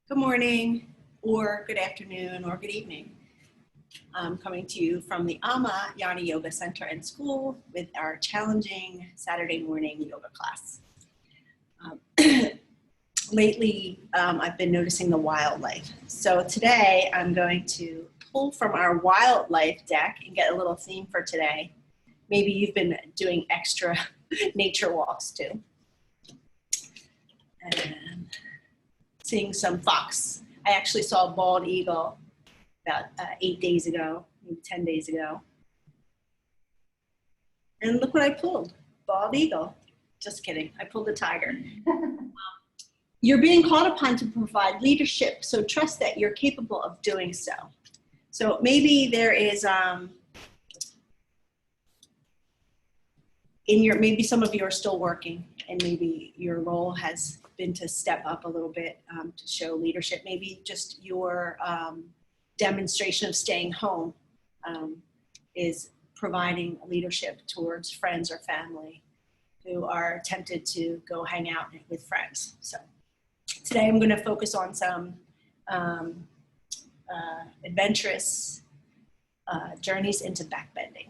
Good morning, or good afternoon, or good evening. I'm coming to you from the Ammayanni Yoga Center and School with our challenging Saturday morning yoga class. Lately, I've been noticing the wildlife. So today, I'm going to pull from our wildlife deck and get a little theme for today. Maybe you've been doing extra nature walks too. And seeing some fox. I actually saw a bald eagle about 8 days ago, maybe 10 days ago. And look what I pulled, bald eagle. Just kidding, I pulled a tiger. You're being called upon to provide leadership, so trust that you're capable of doing so. So maybe there is, maybe some of you are still working and maybe your role has been to step up a little bit to show leadership. Maybe just your demonstration of staying home is providing leadership towards friends or family who are tempted to go hang out with friends. So today I'm going to focus on some adventurous journeys into backbending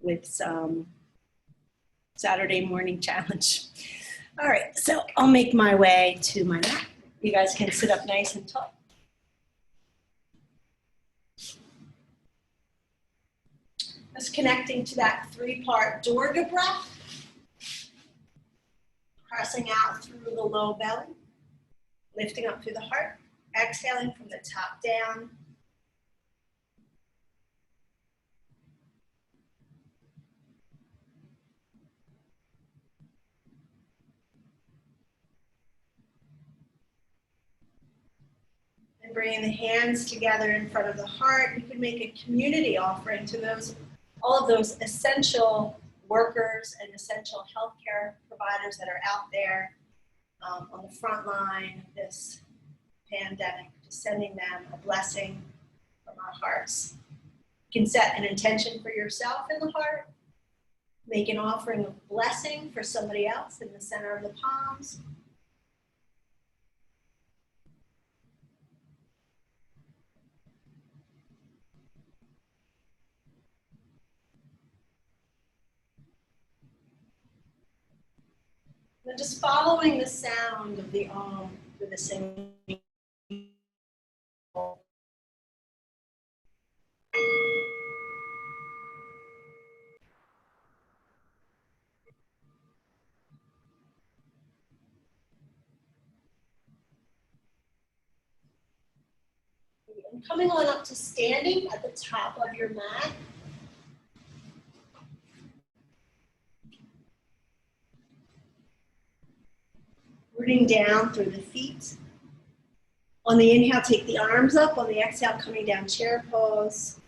with some Saturday morning challenge. All right, so I'll make my way to my mat. You guys can sit up nice and tall. Just connecting to that 3-part Durga breath. Pressing out through the low belly. Lifting up through the heart. Exhaling from the top down. And bringing the hands together in front of the heart. You can make a community offering to all of those essential workers and essential healthcare providers that are out there on the front line of this pandemic, just sending them a blessing from our hearts. You can set an intention for yourself in the heart, make an offering of blessing for somebody else in the center of the palms. And just following the sound of the Om through the singing. And coming on up to standing at the top of your mat. Rooting down through the feet. On the inhale, take the arms up. On the exhale, coming down chair pose.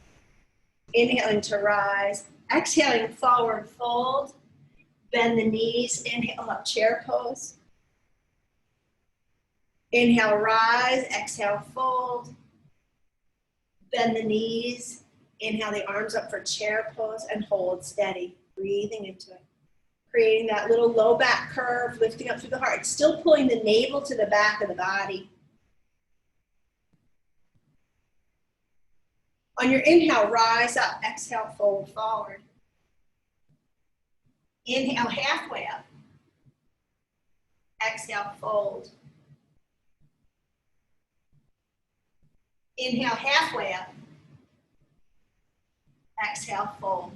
Inhaling to rise. Exhaling, forward fold. Bend the knees. Inhale, up chair pose. Inhale, rise. Exhale, fold. Bend the knees. Inhale the arms up for chair pose and hold steady. Breathing into it. Creating that little low back curve, lifting up through the heart. Still pulling the navel to the back of the body. On your inhale, rise up. Exhale, fold forward. Inhale, halfway up. Exhale, fold. Inhale, halfway up. Exhale, fold.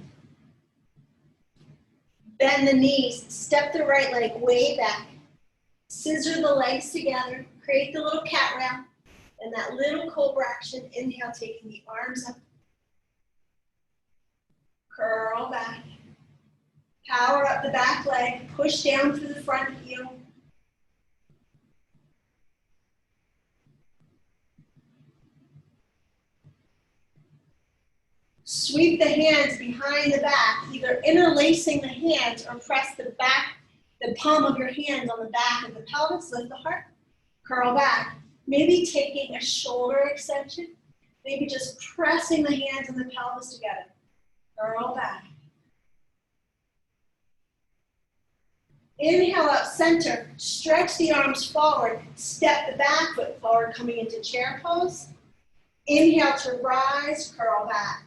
Bend the knees, step the right leg way back. Scissor the legs together, create the little cat round, and that little cobra action. Inhale, taking the arms up. Curl back. Power up the back leg, push down through the front heel. Sweep the hands behind the back, either interlacing the hands or press the palm of your hand on the back of the pelvis, lift the heart, curl back. Maybe taking a shoulder extension, maybe just pressing the hands and the pelvis together, curl back. Inhale up center, stretch the arms forward, step the back foot forward, coming into chair pose. Inhale to rise, curl back.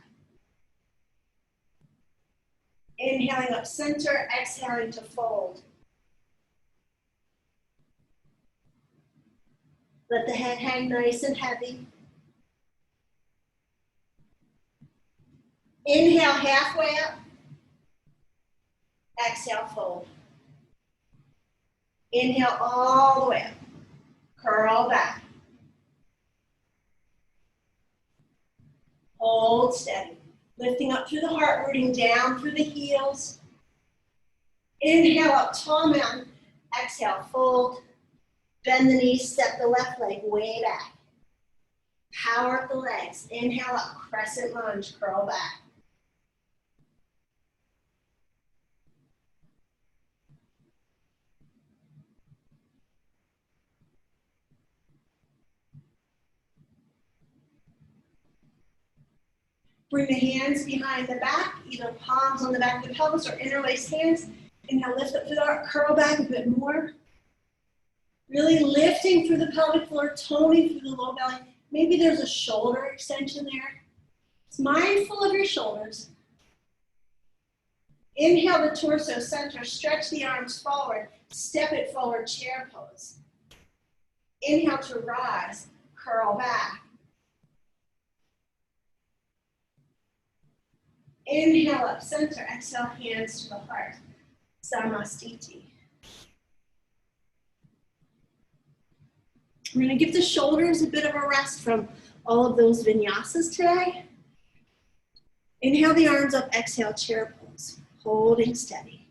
Inhaling up center, exhaling to fold. Let the head hang nice and heavy. Inhale halfway up. Exhale, fold. Inhale all the way up. Curl back. Hold steady. Lifting up through the heart, rooting down through the heels. Inhale up, tall mountain. Exhale, fold. Bend the knees, step the left leg way back. Power up the legs. Inhale up, crescent lunge, curl back. Bring the hands behind the back, either palms on the back of the pelvis or interlaced hands. Inhale, lift up through the heart, curl back a bit more. Really lifting through the pelvic floor, toning through the low belly. Maybe there's a shoulder extension there. It's mindful of your shoulders. Inhale the torso center, stretch the arms forward, step it forward, chair pose. Inhale to rise, curl back. Inhale up center, exhale hands to the heart. Samastiti. We're going to give the shoulders a bit of a rest from all of those vinyasas today. Inhale the arms up, exhale chair pose, holding steady.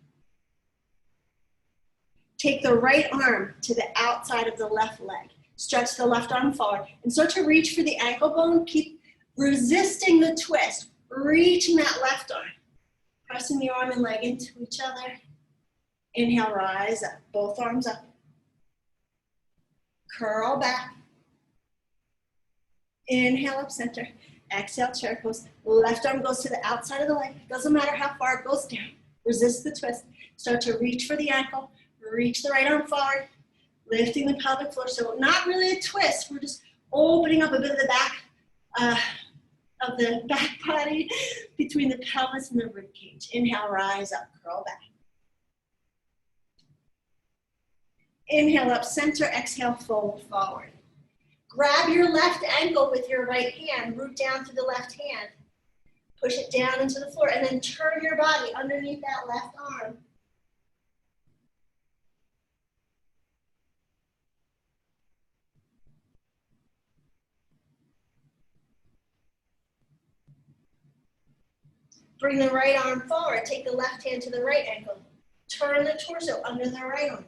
Take the right arm to the outside of the left leg. Stretch the left arm forward and start to reach for the ankle bone. Keep resisting the twist, reaching that left arm. Pressing the arm and leg into each other. Inhale, rise up, both arms up. Curl back. Inhale up center. Exhale, chair pose. Left arm goes to the outside of the leg. Doesn't matter how far it goes down. Resist the twist. Start to reach for the ankle. Reach the right arm forward. Lifting the pelvic floor. So not really a twist. We're just opening up a bit of the back body between the pelvis and the rib cage. Inhale, rise up, curl back. Inhale up center, exhale, fold forward. Grab your left ankle with your right hand, root down to the left hand. Push it down into the floor and then turn your body underneath that left arm. Bring the right arm forward, take the left hand to the right ankle. Turn the torso under the right arm.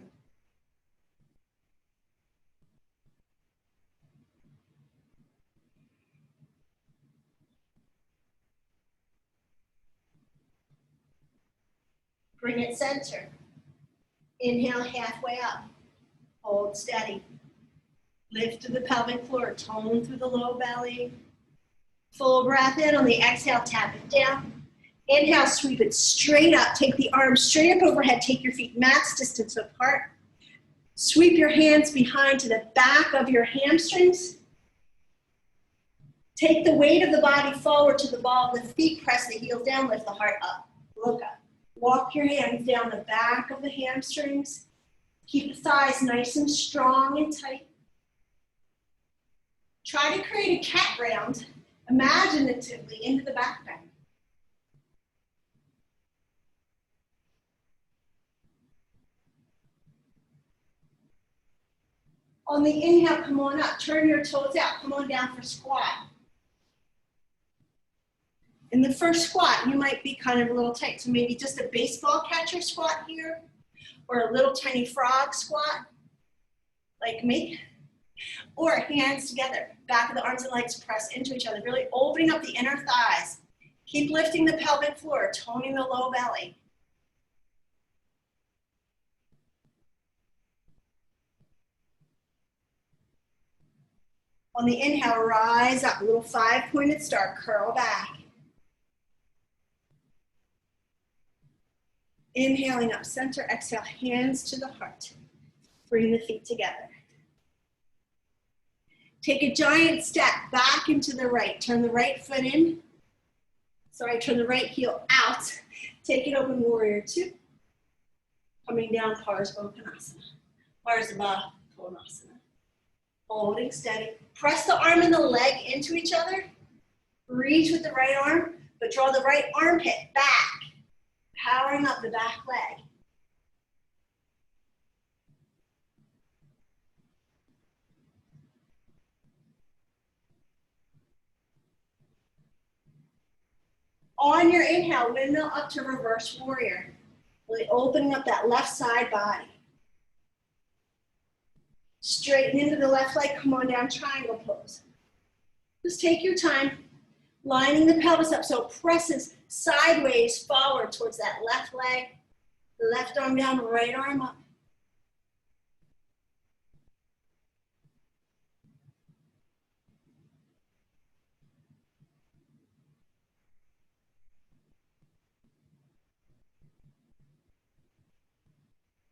Bring it center. Inhale halfway up. Hold steady. Lift to the pelvic floor. Tone through the low belly. Full breath in. On the exhale, tap it down. Inhale, sweep it straight up. Take the arms straight up overhead. Take your feet max distance apart. Sweep your hands behind to the back of your hamstrings. Take the weight of the body forward to the ball of the feet. Press the heels down. Lift the heart up. Look up. Walk your hands down the back of the hamstrings. Keep the thighs nice and strong and tight. Try to create a cat round imaginatively into the back bend. On the inhale, come on up. Turn your toes out. Come on down for squat. In the first squat, you might be kind of a little tight. So maybe just a baseball catcher squat here, or a little tiny frog squat, like me. Or hands together, back of the arms and legs press into each other, really opening up the inner thighs. Keep lifting the pelvic floor, toning the low belly. On the inhale, rise up, a little five-pointed star, curl back. Inhaling up center, exhale, hands to the heart. Bring the feet together. Take a giant step back into the right. Turn the right foot in. Turn the right heel out. Take it open, warrior two. Coming down, Parsva Konasana. Holding steady. Press the arm and the leg into each other. Reach with the right arm, but draw the right armpit back. Powering up the back leg. On your inhale, windmill up to reverse warrior. Really opening up that left side body. Straighten into the left leg, come on down, triangle pose. Just take your time, lining the pelvis up so it presses sideways forward towards that left leg. Left arm down, right arm up.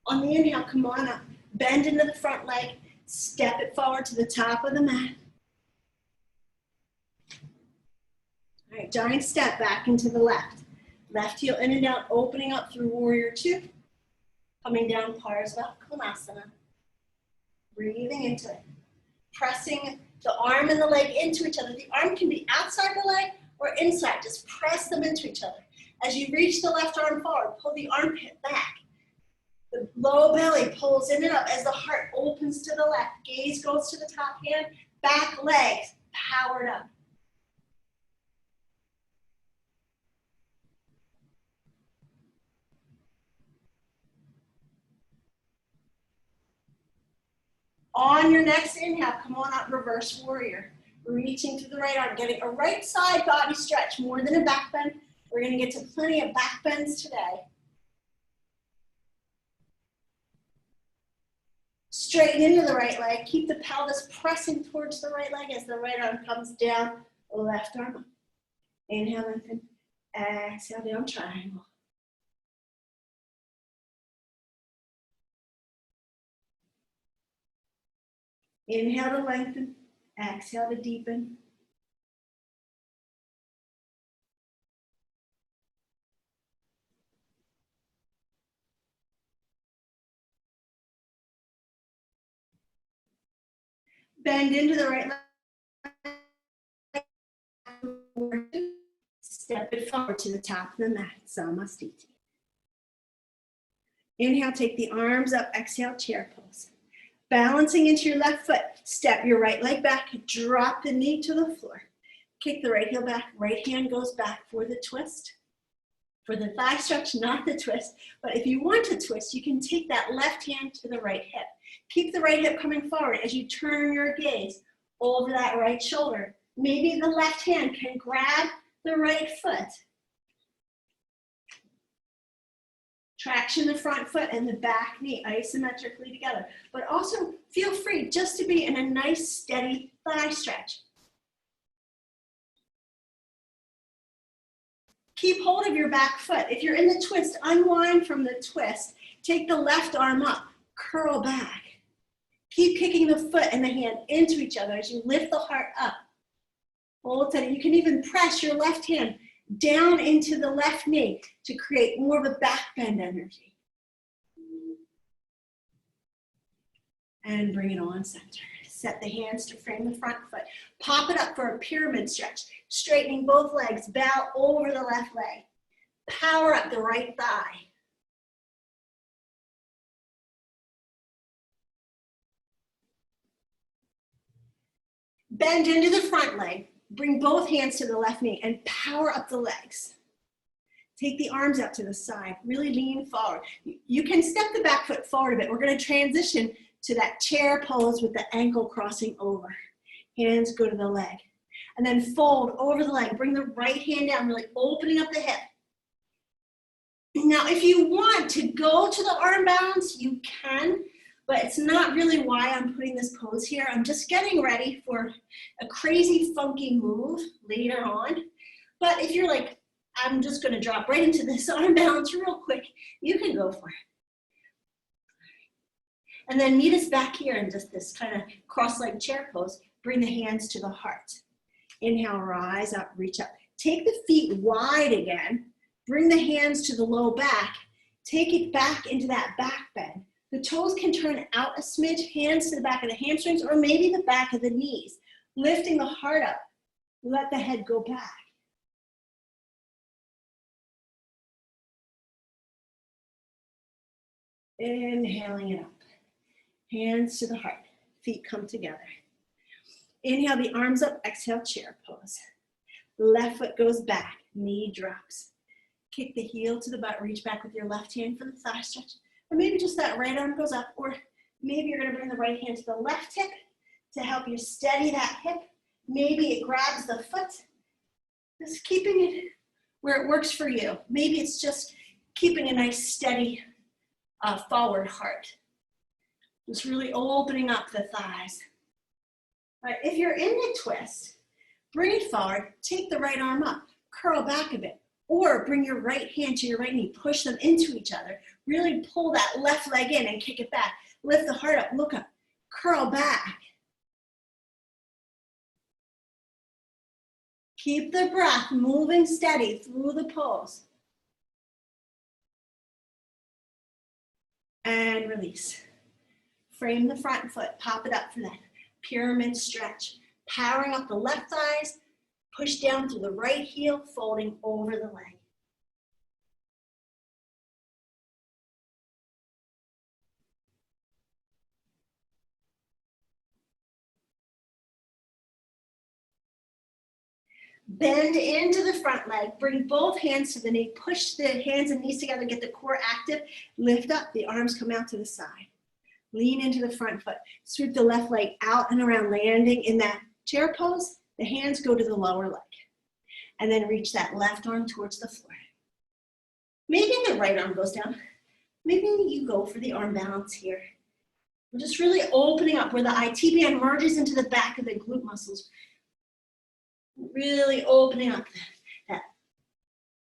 On the inhale, come on up. Bend into the front leg. Step it forward to the top of the mat. All right, giant step back into the left. Left heel in and down, opening up through warrior two. Coming down, Parsva Konasana. Breathing into it. Pressing the arm and the leg into each other. The arm can be outside the leg or inside. Just press them into each other. As you reach the left arm forward, pull the armpit back. The low belly pulls in and up as the heart opens to the left. Gaze goes to the top hand, back legs powered up. On your next inhale, come on up, reverse warrior. Reaching to the right arm, getting a right side body stretch more than a back bend. We're gonna get to plenty of back bends today. Straighten into the right leg. Keep the pelvis pressing towards the right leg as the right arm comes down, left arm up. Inhale, lengthen. Exhale, down, triangle. Inhale to lengthen. Exhale to deepen. Bend into the right leg. Step it forward to the top of the mat. Samastiti. Inhale, take the arms up. Exhale, chair pose. Balancing into your left foot. Step your right leg back. Drop the knee to the floor. Kick the right heel back. Right hand goes back for the twist. For the thigh stretch, not the twist. But if you want to twist, you can take that left hand to the right hip. Keep the right hip coming forward as you turn your gaze over that right shoulder. Maybe the left hand can grab the right foot. Traction the front foot and the back knee isometrically together. But also feel free just to be in a nice steady thigh stretch. Keep hold of your back foot. If you're in the twist, unwind from the twist. Take the left arm up, curl back. Keep kicking the foot and the hand into each other as you lift the heart up. Hold steady. You can even press your left hand down into the left knee to create more of a back bend energy. And bring it on center. Set the hands to frame the front foot. Pop it up for a pyramid stretch. Straightening both legs, bow over the left leg. Power up the right thigh. Bend into the front leg. Bring both hands to the left knee and power up the legs. Take the arms out to the side. Really lean forward. You can step the back foot forward a bit. We're going to transition to that chair pose with the ankle crossing over. Hands go to the leg. And then fold over the leg. Bring the right hand down, really opening up the hip. Now, if you want to go to the arm balance, you can, but it's not really why I'm putting this pose here. I'm just getting ready for a crazy, funky move later on. But if you're like, I'm just gonna drop right into this arm balance real quick. You can go for it. And then meet us back here in just this kind of cross-legged chair pose. Bring the hands to the heart. Inhale, rise up, reach up. Take the feet wide again. Bring the hands to the low back. Take it back into that back bend. The toes can turn out a smidge, hands to the back of the hamstrings, or maybe the back of the knees. Lifting the heart up. Let the head go back. Inhaling it up. Hands to the heart. Feet come together. Inhale the arms up. Exhale, chair pose. Left foot goes back. Knee drops. Kick the heel to the butt. Reach back with your left hand for the thigh stretch. Or maybe just that right arm goes up. Or maybe you're going to bring the right hand to the left hip to help you steady that hip. Maybe it grabs the foot. Just keeping it where it works for you. Maybe it's just keeping a nice steady forward heart. Just really opening up the thighs. All right, if you're in the twist, bring it forward, take the right arm up, curl back a bit, or bring your right hand to your right knee, push them into each other, really pull that left leg in and kick it back. Lift the heart up, look up, curl back. Keep the breath moving steady through the pose. And release. Frame the front foot, pop it up for that pyramid stretch. Powering up the left thighs, push down through the right heel, folding over the leg. Bend into the front leg, bring both hands to the knee, push the hands and knees together, get the core active, lift up, the arms come out to the side. Lean into the front foot, sweep the left leg out and around, landing in that chair pose. The hands go to the lower leg. And then reach that left arm towards the floor. Maybe the right arm goes down. Maybe you go for the arm balance here. We're just really opening up where the IT band merges into the back of the glute muscles. Really opening up that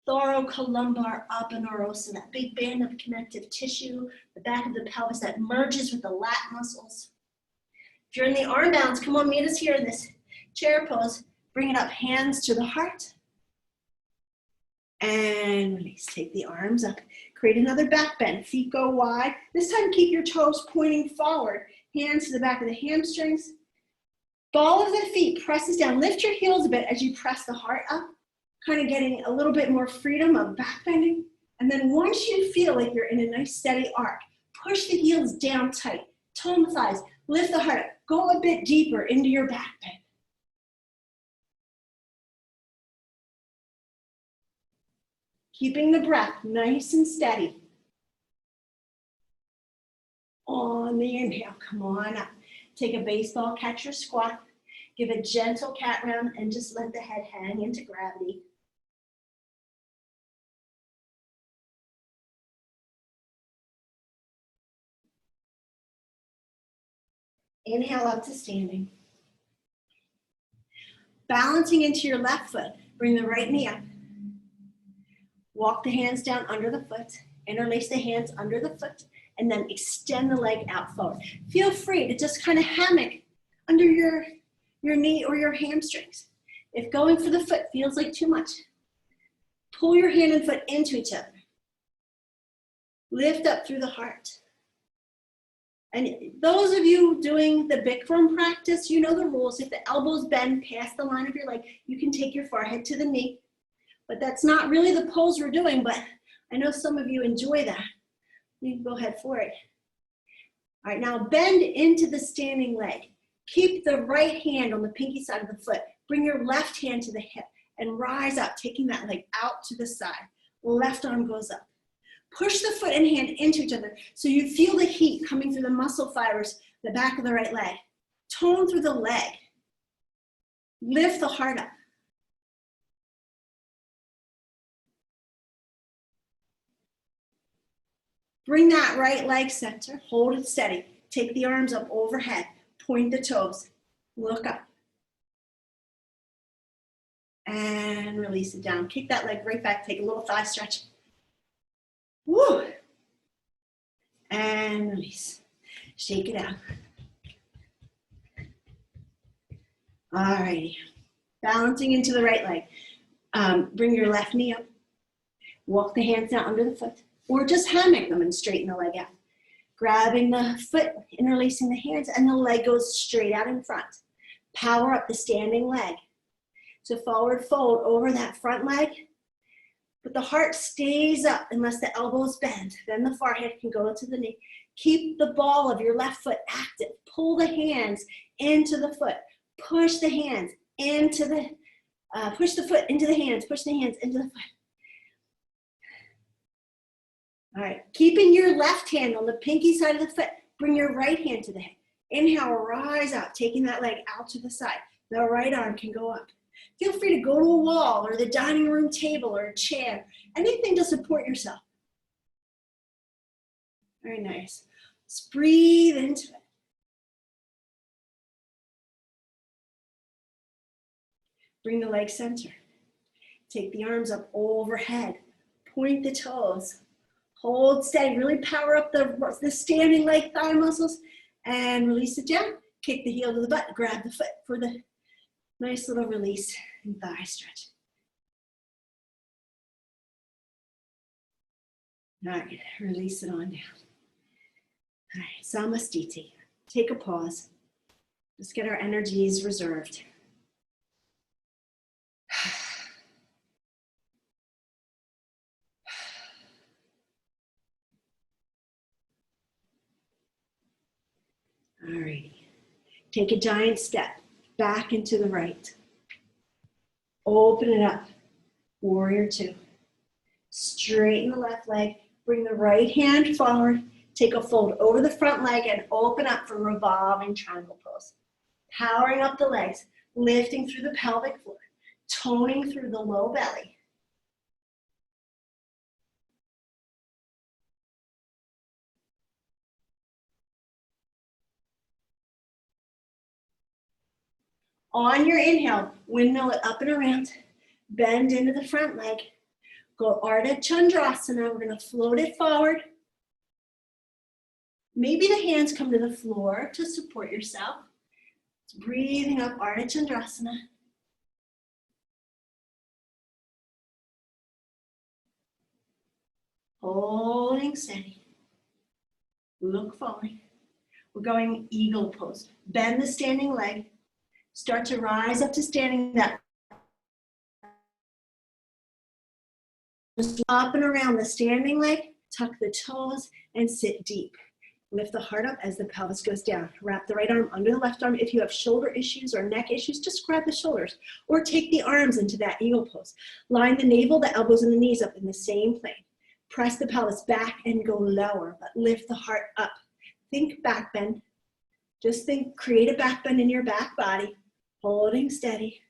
thoracolumbar aponeurosa, that big band of connective tissue, the back of the pelvis that merges with the lat muscles. If you're in the arm balance, come on, meet us here in this chair pose. Bring it up, hands to the heart. And release, take the arms up. Create another back bend, feet go wide. This time keep your toes pointing forward. Hands to the back of the hamstrings. Ball of the feet presses down. Lift your heels a bit as you press the heart up. Kind of getting a little bit more freedom of back bending. And then once you feel like you're in a nice steady arc, push the heels down tight. Tone the thighs. Lift the heart up. Go a bit deeper into your back bend. Keeping the breath nice and steady. On the inhale, come on up. Take a baseball catcher squat. Give a gentle cat round and just let the head hang into gravity. Inhale up to standing. Balancing into your left foot. Bring the right knee up. Walk the hands down under the foot. Interlace the hands under the foot. And then extend the leg out forward. Feel free to just kind of hammock under your knee or your hamstrings. If going for the foot feels like too much, pull your hand and foot into each other. Lift up through the heart. And those of you doing the Bikram practice, you know the rules. If the elbows bend past the line of your leg, you can take your forehead to the knee. But that's not really the pose we're doing, but I know some of you enjoy that. You can go ahead for it. All right, now bend into the standing leg. Keep the right hand on the pinky side of the foot. Bring your left hand to the hip and rise up, taking that leg out to the side. Left arm goes up. Push the foot and hand into each other so you feel the heat coming through the muscle fibers, the back of the right leg. Tone through the leg. Lift the heart up. Bring that right leg center, hold it steady. Take the arms up overhead, point the toes, look up. And release it down. Kick that leg right back. Take a little thigh stretch. Woo. And release. Shake it out. All righty. Balancing into the right leg. Bring your left knee up. Walk the hands down under the foot. Or just hammock them and straighten the leg out. Grabbing the foot, interlacing the hands, and the leg goes straight out in front. Power up the standing leg. So forward fold over that front leg, but the heart stays up unless the elbows bend. Then the forehead can go to the knee. Keep the ball of your left foot active. Pull the hands into the foot. Push the hands into the, push the foot into the hands. Push the hands into the foot. All right, keeping your left hand on the pinky side of the foot. Bring your right hand to the head. Inhale, rise up, taking that leg out to the side. The right arm can go up. Feel free to go to a wall or the dining room table or a chair. Anything to support yourself. Very nice. Just breathe into it. Bring the leg center. Take the arms up overhead. Point the toes. Hold steady. Really power up the standing leg thigh muscles. And release it down. Kick the heel to the butt. Grab the foot for the nice little release and thigh stretch. All right, release it on down. All right, Samastiti. Take a pause. Just get our energies reserved. All righty. Take a giant step back into the right. Open it up. Warrior two. Straighten the left leg. Bring the right hand forward. Take a fold over the front leg and open up for revolving triangle pose. Powering up the legs, lifting through the pelvic floor, toning through the low belly. On your inhale, windmill it up and around. Bend into the front leg. Go Ardha Chandrasana. We're going to float it forward. Maybe the hands come to the floor to support yourself. Breathing up Ardha Chandrasana. Holding steady. Look forward. We're going eagle pose. Bend the standing leg. Start to rise up to standing that. Just up and around the standing leg. Tuck the toes and sit deep. Lift the heart up as the pelvis goes down. Wrap the right arm under the left arm. If you have shoulder issues or neck issues, just grab the shoulders or take the arms into that eagle pose. Line the navel, the elbows, and the knees up in the same plane. Press the pelvis back and go lower, but lift the heart up. Think back bend. Just think, create a back bend in your back body, holding steady.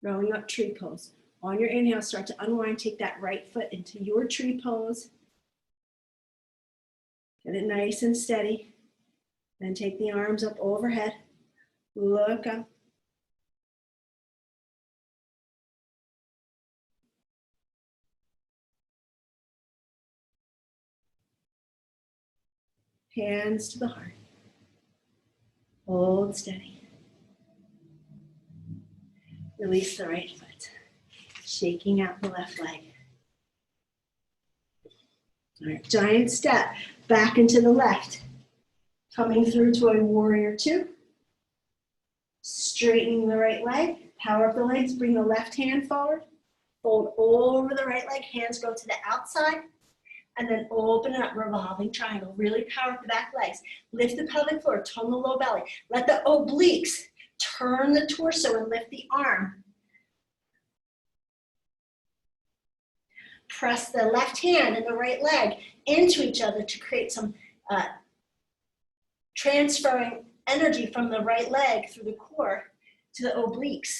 Rolling up tree pose. On your inhale, start to unwind. Take that right foot into your tree pose. Get it nice and steady. Then take the arms up overhead. Look up. Hands to the heart. Hold steady. Release the right foot. Shaking out the left leg. All right, giant step back into the left. Coming through to a warrior two. Straightening the right leg. Power up the legs. Bring the left hand forward. Fold over the right leg. Hands go to the outside. And then open it up, revolving triangle. Really power up the back legs. Lift the pelvic floor, tone the low belly. Let the obliques turn the torso and lift the arm. Press the left hand and the right leg into each other to create some transferring energy from the right leg through the core to the obliques.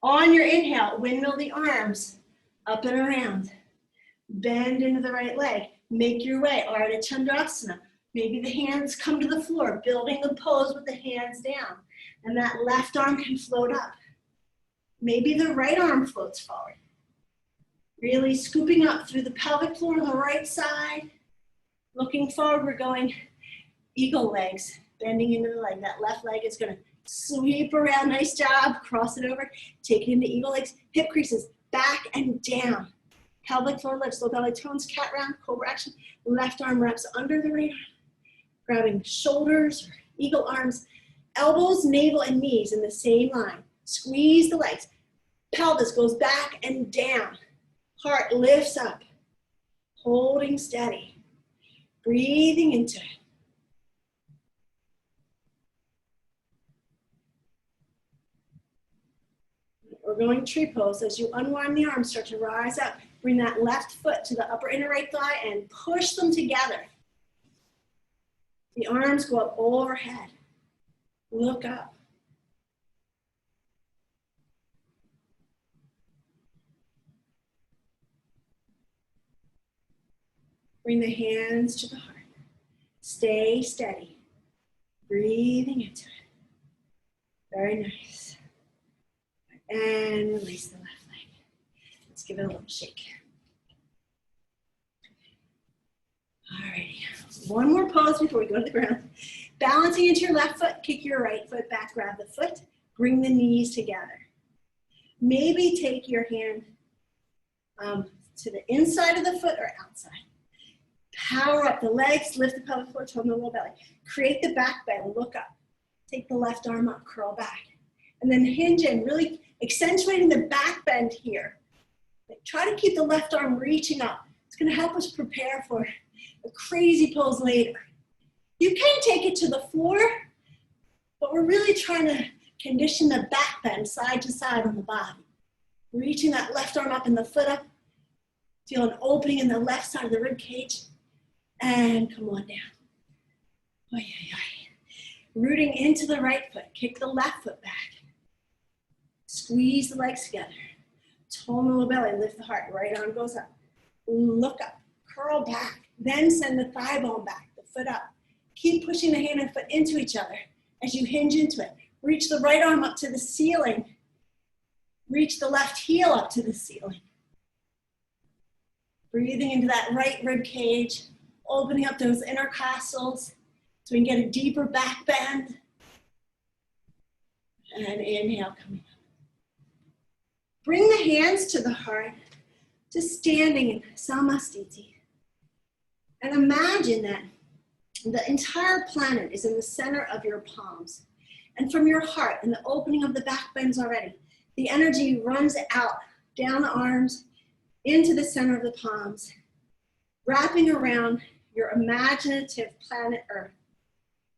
On your inhale, windmill the arms up and around. Bend into the right leg. Make your way, Ardha Chandrasana. Maybe the hands come to the floor, building the pose with the hands down. And that left arm can float up. Maybe the right arm floats forward. Really scooping up through the pelvic floor on the right side. Looking forward, we're going eagle legs, bending into the leg. That left leg is gonna sweep around, nice job. Cross it over, take it into eagle legs. Hip creases, back and down. Pelvic floor lifts, low belly tones, cat round, cobra action. Left arm wraps under the right arm. Grabbing shoulders, or eagle arms, elbows, navel, and knees in the same line. Squeeze the legs. Pelvis goes back and down. Heart lifts up. Holding steady. Breathing into it. We're going tree pose. As you unwind the arms, start to rise up. Bring that left foot to the upper inner right thigh and push them together. The arms go up overhead. Look up. Bring the hands to the heart. Stay steady. Breathing into it. Very nice. And release the left leg. Let's give it a little shake. Alrighty. One more pose before we go to the ground. Balancing into your left foot, kick your right foot back, grab the foot, bring the knees together. Maybe take your hand to the inside of the foot or outside. Power up the legs, lift the pelvic floor, tone the low belly. Create the back bend, look up. Take the left arm up, curl back. And then hinge in, really accentuating the back bend here. Try to keep the left arm reaching up. It's gonna help us prepare for a crazy pose later. You can take it to the floor, but we're really trying to condition the back bend side to side on the body. Reaching that left arm up and the foot up. Feel an opening in the left side of the rib cage. And come on down. Oy, oy, oy. Rooting into the right foot. Kick the left foot back. Squeeze the legs together. Tone the low belly, lift the heart. Right arm goes up. Look up. Curl back. Then send the thigh bone back, the foot up. Keep pushing the hand and foot into each other as you hinge into it. Reach the right arm up to the ceiling. Reach the left heel up to the ceiling. Breathing into that right rib cage, opening up those intercostals so we can get a deeper back bend. And inhale, coming up. Bring the hands to the heart, to standing in Samastiti. And imagine that the entire planet is in the center of your palms. And from your heart and the opening of the back bends already, the energy runs out, down the arms, into the center of the palms, wrapping around your imaginative planet Earth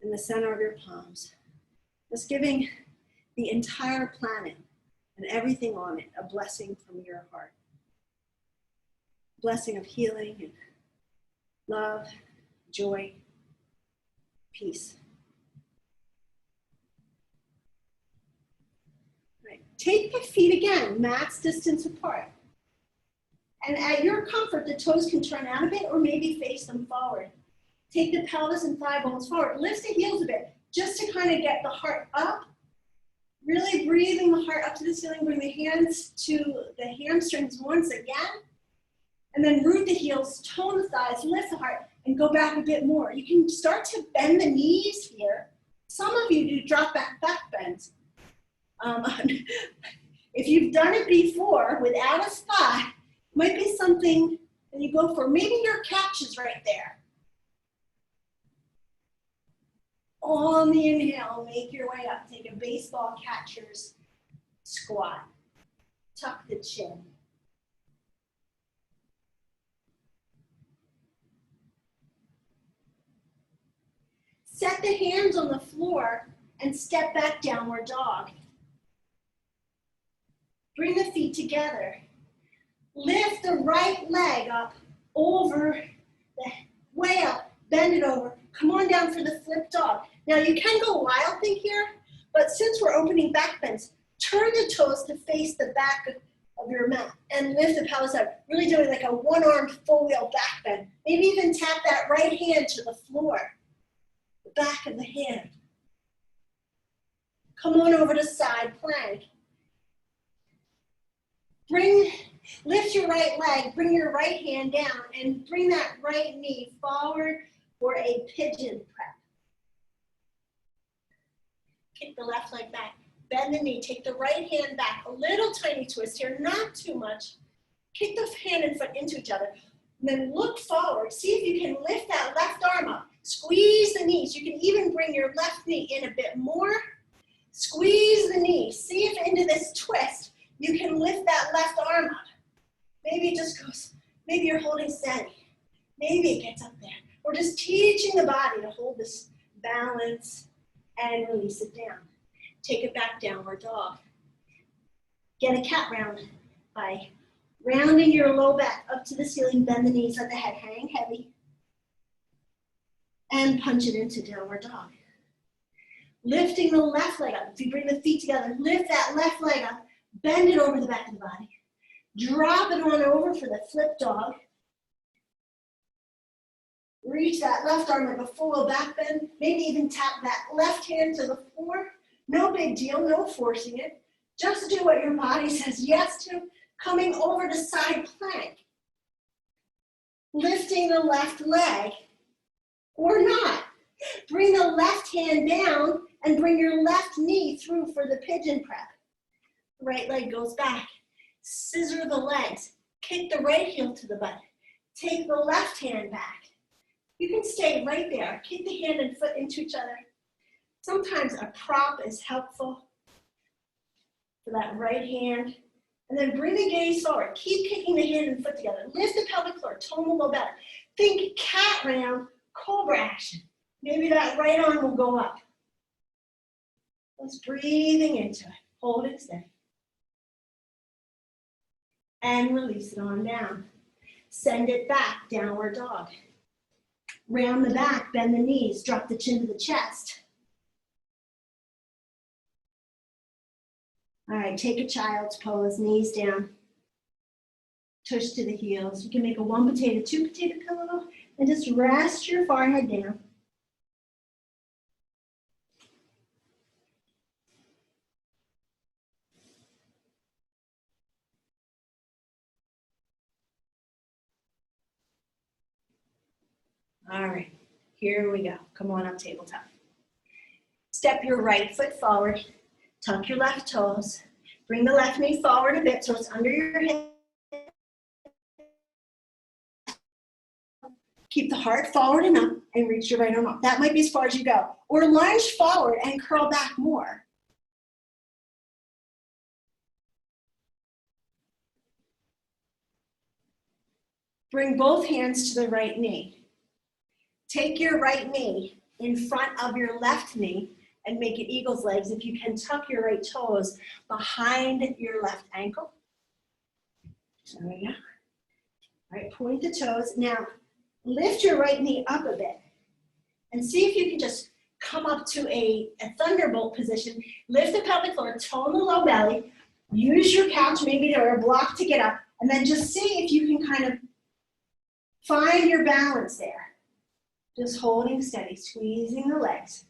in the center of your palms. Just giving the entire planet and everything on it a blessing from your heart. Blessing of healing and love, joy, peace. Right. Take the feet again, max distance apart. And at your comfort, the toes can turn out a bit or maybe face them forward. Take the pelvis and thigh bones forward. Lift the heels a bit, just to kind of get the heart up. Really breathing the heart up to the ceiling. Bring the hands to the hamstrings once again. And then root the heels, tone the thighs, lift the heart, and go back a bit more. You can start to bend the knees here. Some of you do drop back bends. If you've done it before without a spot, might be something that you go for. Maybe your catch is right there. On the inhale, make your way up. Take a baseball catcher's squat. Tuck the chin. Set the hands on the floor and step back, downward dog. Bring the feet together. Lift the right leg up over, way up, bend it over. Come on down for the flip dog. Now you can go wild thing here, but since we're opening back bends, turn the toes to face the back of your mat and lift the pelvis up, really doing like a one-armed full wheel back bend. Maybe even tap that right hand to the floor, the back of the hand. Come on over to side plank. Lift your right leg, bring your right hand down, and bring that right knee forward for a pigeon prep. Kick the left leg back, bend the knee, take the right hand back, a little tiny twist here, not too much. Kick the hand and foot into each other, and then look forward. See if you can lift that left arm up. Squeeze the knees. You can even bring your left knee in a bit more. Squeeze the knee. See if into this twist, you can lift that left arm up. Maybe it just goes, maybe you're holding steady. Maybe it gets up there. We're just teaching the body to hold this balance and release it down. Take it back, downward dog. Get a cat round by rounding your low back up to the ceiling, bend the knees, let the head hang heavy, and punch it into downward dog. Lifting the left leg up. If you bring the feet together, lift that left leg up, bend it over the back of the body. Drop it on over for the flip dog. Reach that left arm like a full back bend. Maybe even tap that left hand to the floor. No big deal, no forcing it. Just do what your body says yes to. Coming over to side plank. Lifting the left leg, or not. Bring the left hand down and bring your left knee through for the pigeon prep. Right leg goes back. Scissor the legs. Kick the right heel to the butt. Take the left hand back. You can stay right there. Kick the hand and foot into each other. Sometimes a prop is helpful for that right hand. And then bring the gaze forward. Keep kicking the hand and foot together. Lift the pelvic floor, tone the low belly. Think cat round, cobra action. Maybe that right arm will go up. Just breathing into it. Hold it steady. And release it on down. Send it back, downward dog. Round the back, bend the knees, drop the chin to the chest. All right, take a child's pose, knees down. Tush to the heels. You can make a 1 potato, 2 potato pillow, and just rest your forehead down. All right, here we go. Come on up, tabletop. Step your right foot forward. Tuck your left toes. Bring the left knee forward a bit so it's under your hip. Keep the heart forward and up and reach your right arm up. That might be as far as you go. Or lunge forward and curl back more. Bring both hands to the right knee. Take your right knee in front of your left knee and make it eagle's legs. If you can, tuck your right toes behind your left ankle. There we go. All right, point the toes. Now, lift your right knee up a bit and see if you can just come up to a thunderbolt position. Lift the pelvic floor, tone the low belly. Use your couch maybe or a block to get up, and then just see if you can kind of find your balance there. Just holding steady, squeezing the legs.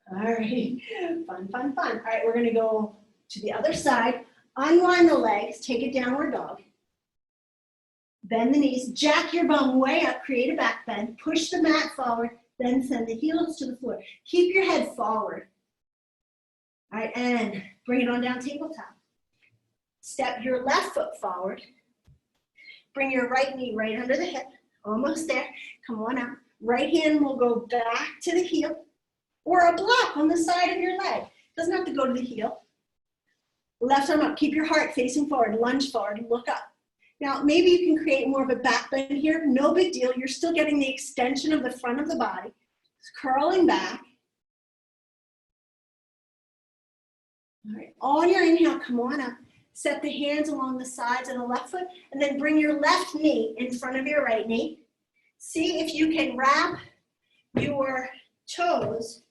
All right, fun, fun, fun. All right, we're gonna go to the other side. Unwind the legs, take a downward dog. Bend the knees, jack your bum way up, create a back bend, push the mat forward, then send the heels to the floor. Keep your head forward. All right, and bring it on down tabletop. Step your left foot forward. Bring your right knee right under the hip, almost there. Come on out. Right hand will go back to the heel or a block on the side of your leg. Doesn't have to go to the heel. Left arm up, keep your heart facing forward, lunge forward, look up. Now, maybe you can create more of a back bend here. No big deal. You're still getting the extension of the front of the body. It's curling back. All right, on your inhale, come on up. Set the hands along the sides of the left foot, and then bring your left knee in front of your right knee. See if you can wrap your toes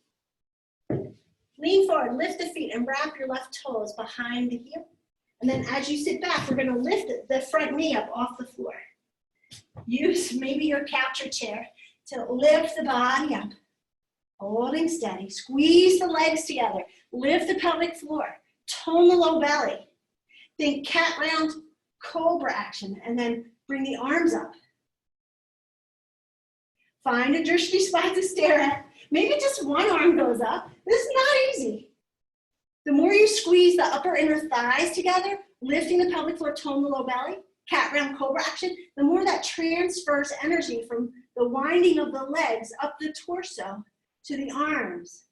Lean forward, lift the feet, and wrap your left toes behind the heel. And then as you sit back, we're going to lift the front knee up off the floor. Use maybe your couch or chair to lift the body up. Holding steady. Squeeze the legs together. Lift the pelvic floor. Tone the low belly. Think cat round cobra action, and then bring the arms up. Find a drishti spot to stare at. Maybe just one arm goes up. This is not easy. The more you squeeze the upper inner thighs together, lifting the pelvic floor, tone the low belly, cat round cobra action, the more that transfers energy from the winding of the legs up the torso to the arms.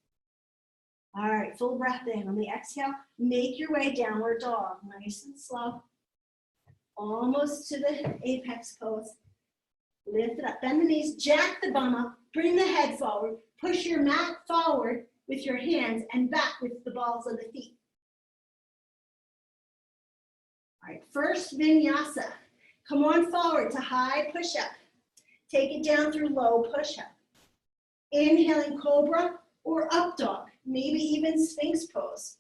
All right, full breath in. On the exhale, make your way downward dog, nice and slow. Almost to the apex pose. Lift it up, bend the knees, jack the bum up, bring the head forward, push your mat forward with your hands and back with the balls of the feet. All right, first vinyasa. Come on forward to high push-up. Take it down through low push-up. Inhaling cobra or up dog, maybe even sphinx pose.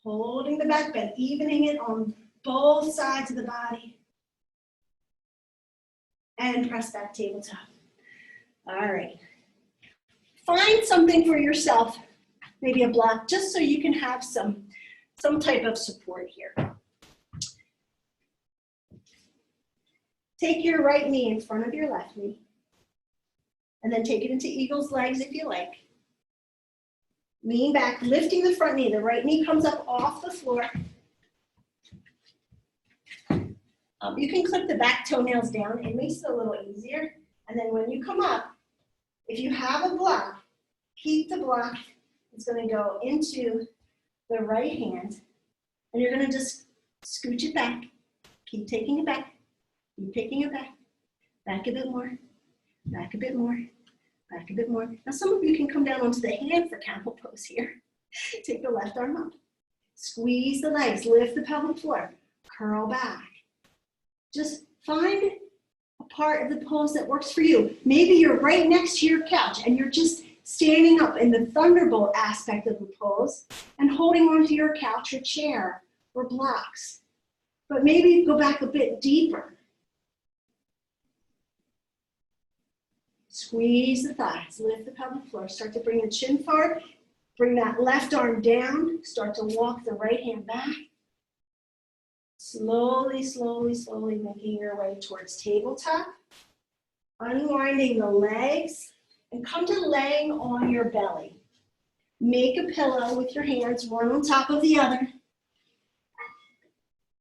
Holding the back bend, evening it on both sides of the body. And press back tabletop. All right. Find something for yourself, maybe a block, just so you can have some type of support here. Take your right knee in front of your left knee, and then take it into eagle's legs if you like. Lean back, lifting the front knee. The right knee comes up off the floor. You can clip the back toenails down. It makes it a little easier. And then when you come up, if you have a block, keep the block. It's going to go into the right hand. And you're going to just scooch it back. Keep taking it back. Keep taking it back. Back a bit more. Back a bit more. Back a bit more. Now some of you can come down onto the hand for camel pose here. Take the left arm up. Squeeze the legs. Lift the pelvic floor. Curl back. Just find a part of the pose that works for you. Maybe you're right next to your couch and you're just standing up in the thunderbolt aspect of the pose and holding onto your couch or chair or blocks. But maybe go back a bit deeper. Squeeze the thighs, lift the pelvic floor. Start to bring the chin forward. Bring that left arm down. Start to walk the right hand back. Slowly, slowly, slowly making your way towards tabletop. Unwinding the legs and come to laying on your belly. Make a pillow with your hands, one on top of the other.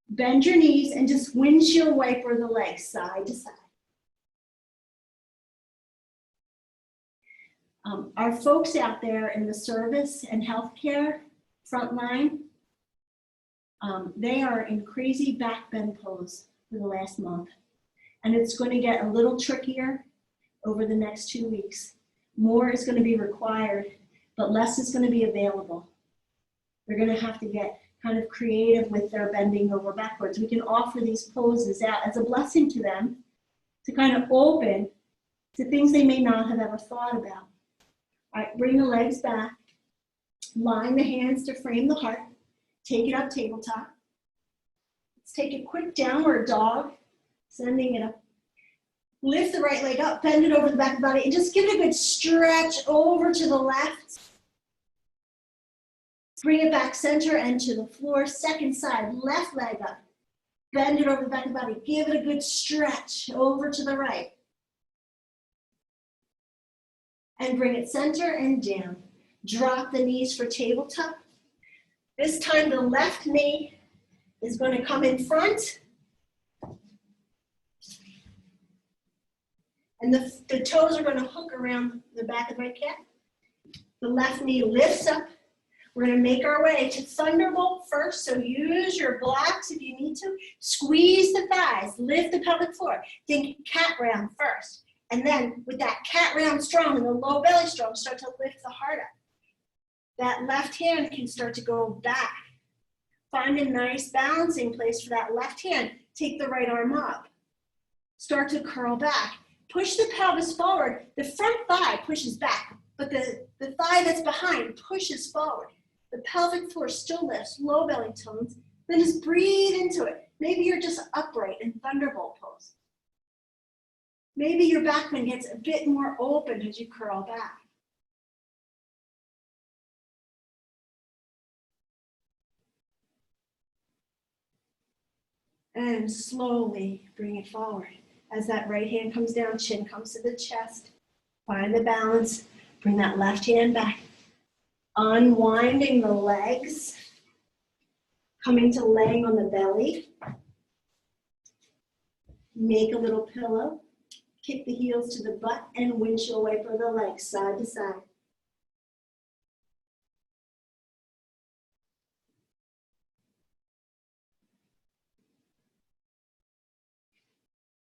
Bend your knees and just windshield wiper the legs side to side. Our folks out there in the service and healthcare front line, they are in crazy back bend pose for the last month. And it's going to get a little trickier over the next 2 weeks. More is going to be required, but less is going to be available. They're going to have to get kind of creative with their bending over backwards. We can offer these poses out as a blessing to them to kind of open to things they may not have ever thought about. All right, bring the legs back. Line the hands to frame the heart. Take it up tabletop. Let's take a quick downward dog, sending it up. Lift the right leg up, bend it over the back of the body, and just give it a good stretch over to the left. Bring it back center and to the floor. Second side, left leg up. Bend it over the back of the body. Give it a good stretch over to the right. And bring it center and down. Drop the knees for tabletop. This time the left knee is going to come in front. And the toes are going to hook around the back of the right calf. The left knee lifts up. We're going to make our way to thunderbolt first. So use your blocks if you need to. Squeeze the thighs. Lift the pelvic floor. Think cat round first. And then with that cat round strong and the low belly strong, start to lift the heart up. That left hand can start to go back. Find a nice balancing place for that left hand. Take the right arm up. Start to curl back. Push the pelvis forward. The front thigh pushes back but the thigh that's behind pushes forward. The pelvic floor still lifts, low belly tones, then just breathe into it. Maybe you're just upright in thunderbolt pose. Maybe your back bend gets a bit more open as you curl back. And slowly bring it forward. As that right hand comes down, chin comes to the chest. Find the balance. Bring that left hand back. Unwinding the legs. Coming to laying on the belly. Make a little pillow. Kick the heels to the butt and windshield wiper the legs side to side.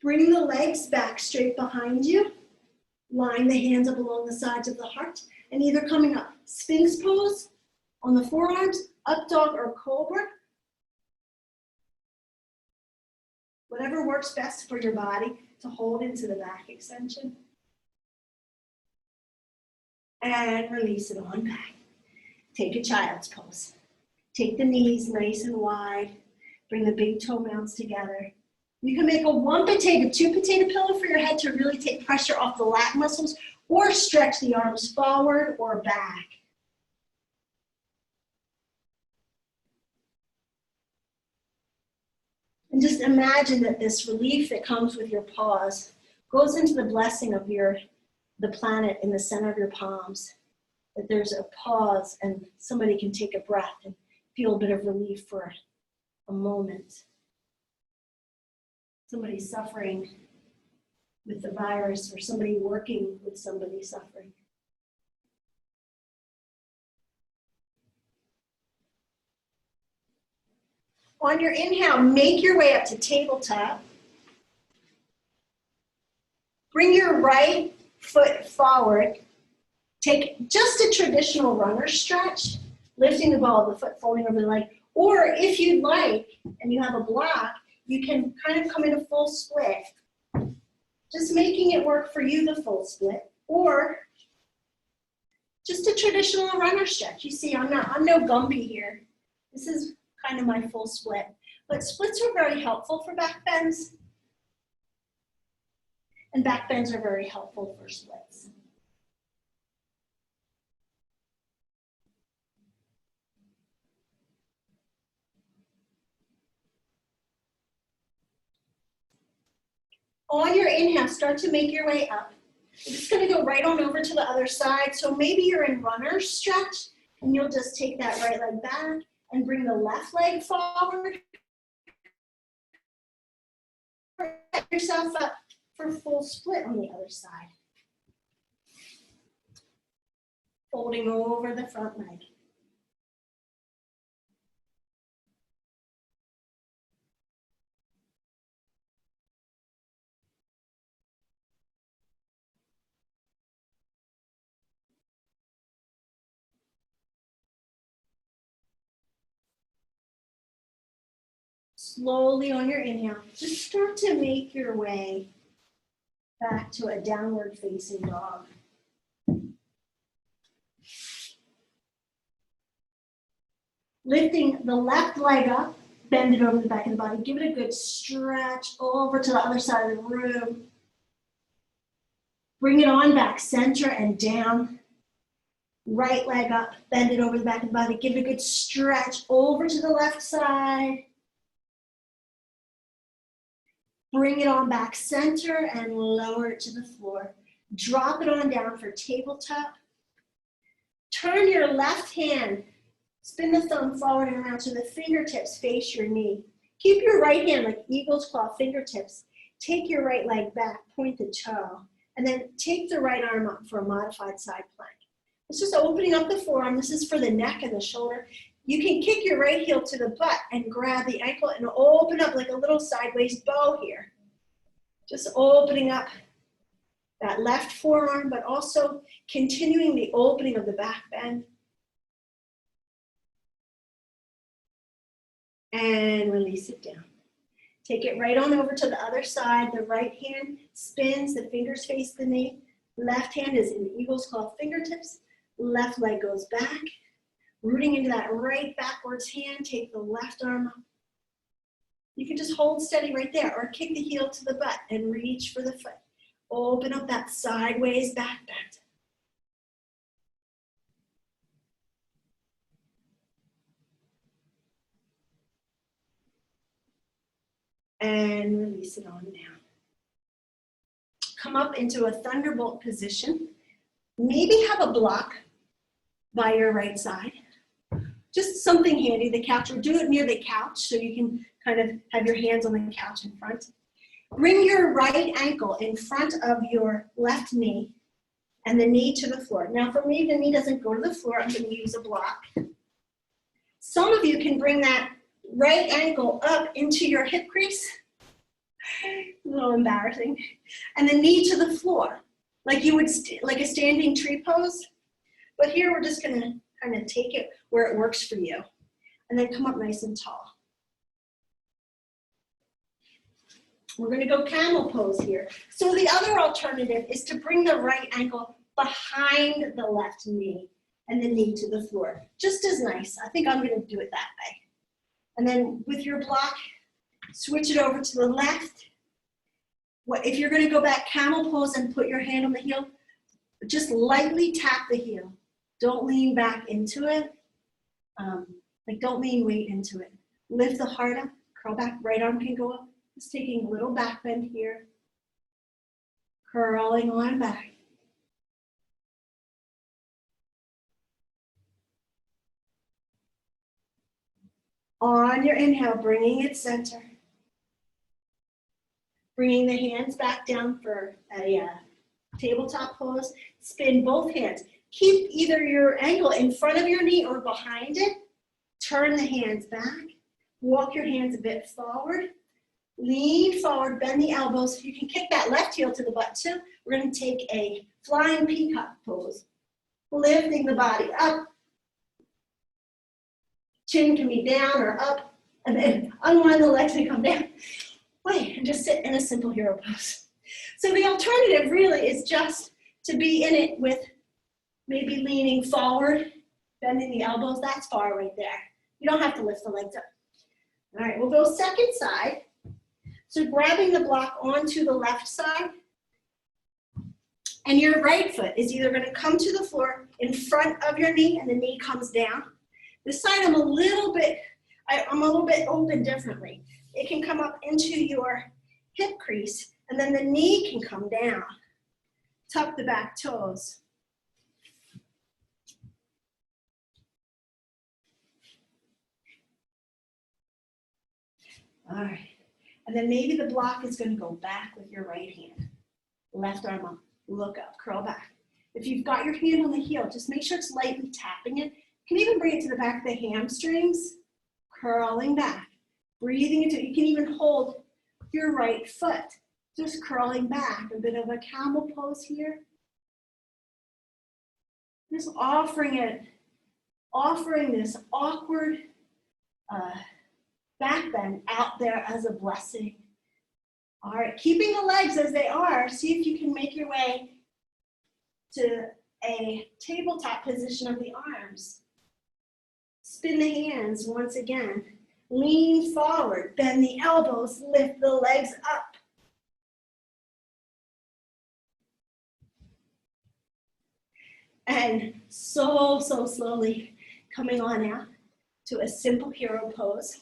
Bring the legs back straight behind you. Line the hands up along the sides of the heart and either coming up Sphinx pose on the forearms, up dog or cobra. Whatever works best for your body to hold into the back extension. And release it on back. Take a child's pose. Take the knees nice and wide. Bring the big toe mounts together. You can make a 1 potato, 2 potato pillow for your head to really take pressure off the lat muscles, or stretch the arms forward or back. And just imagine that this relief that comes with your pause goes into the blessing of the planet in the center of your palms. That there's a pause and somebody can take a breath and feel a bit of relief for a moment. Somebody suffering with the virus or somebody working with somebody suffering. On your inhale, make your way up to tabletop. Bring your right foot forward. Take just a traditional runner stretch, lifting the ball of the foot, folding over the leg. Or if you'd like, and you have a block, you can kind of come in a full split. Just making it work for you, the full split. Or just a traditional runner stretch. You see, I'm no Gumby here. This is kind of my full split. But splits are very helpful for back bends. And back bends are very helpful for splits. On your inhale, start to make your way up. You're just going to go right on over to the other side. So maybe you're in runner stretch, and you'll just take that right leg back and bring the left leg forward. Set yourself up for full split on the other side. Folding over the front leg. Slowly on your inhale, just start to make your way back to a downward facing dog. Lifting the left leg up, bend it over the back of the body. Give it a good stretch over to the other side of the room. Bring it on back, center and down. Right leg up, bend it over the back of the body. Give it a good stretch over to the left side. Bring it on back center and lower it to the floor. Drop it on down for tabletop. Turn your left hand, spin the thumb forward and around so the fingertips face your knee. Keep your right hand like eagle's claw fingertips. Take your right leg back, point the toe, and then take the right arm up for a modified side plank. It's just opening up the forearm. This is for the neck and the shoulder. You can kick your right heel to the butt and grab the ankle and open up like a little sideways bow here. Just opening up that left forearm, but also continuing the opening of the back bend. And release it down. Take it right on over to the other side. The right hand spins, the fingers face the knee. Left hand is in eagle's claw fingertips. Left leg goes back. Rooting into that right backwards hand, take the left arm up. You can just hold steady right there or kick the heel to the butt and reach for the foot. Open up that sideways back bend. And release it on down. Come up into a thunderbolt position. Maybe have a block by your right side. Just something handy, the couch, or do it near the couch so you can kind of have your hands on the couch in front. Bring your right ankle in front of your left knee and the knee to the floor. Now for me, the knee doesn't go to the floor. I'm going to use a block. Some of you can bring that right ankle up into your hip crease. A little embarrassing. And the knee to the floor, like you would, like a standing tree pose. But here we're just going to kind of take it where it works for you. And then come up nice and tall. We're going to go camel pose here. So the other alternative is to bring the right ankle behind the left knee and the knee to the floor. Just as nice. I think I'm going to do it that way. And then with your block, switch it over to the left. If you're going to go back camel pose and put your hand on the heel, just lightly tap the heel. Don't lean back into it. Like don't lean weight into it. Lift the heart up, curl back, right arm can go up. Just taking a little back bend here. Curling on back. On your inhale, bringing it center. Bringing the hands back down for a tabletop pose. Spin both hands. Keep either your ankle in front of your knee or behind it. Turn the hands back. Walk your hands a bit forward. Lean forward, bend the elbows. You can kick that left heel to the butt too. We're going to take a flying peacock pose. Lifting the body up. Chin can be down or up. And then unwind the legs and come down. Wait, and just sit in a simple hero pose. So the alternative really is just to be in it with maybe leaning forward, bending the elbows. That's far right there. You don't have to lift the legs up. All right, we'll go second side. So grabbing the block onto the left side, and your right foot is either going to come to the floor in front of your knee, and the knee comes down. This side I'm a little bit open differently. It can come up into your hip crease, and then the knee can come down. Tuck the back toes. All right. And then maybe the block is going to go back with your right hand. Left arm up, look up, curl back. If you've got your hand on the heel, just make sure it's lightly tapping it. You can even bring it to the back of the hamstrings, curling back. Breathing into it. You can even hold your right foot, just curling back. A bit of a camel pose here. Just offering this awkward back bend out there as a blessing. All right, keeping the legs as they are, see if you can make your way to a tabletop position of the arms. Spin the hands once again. Lean forward, bend the elbows, lift the legs up. And so slowly coming on out to a simple hero pose.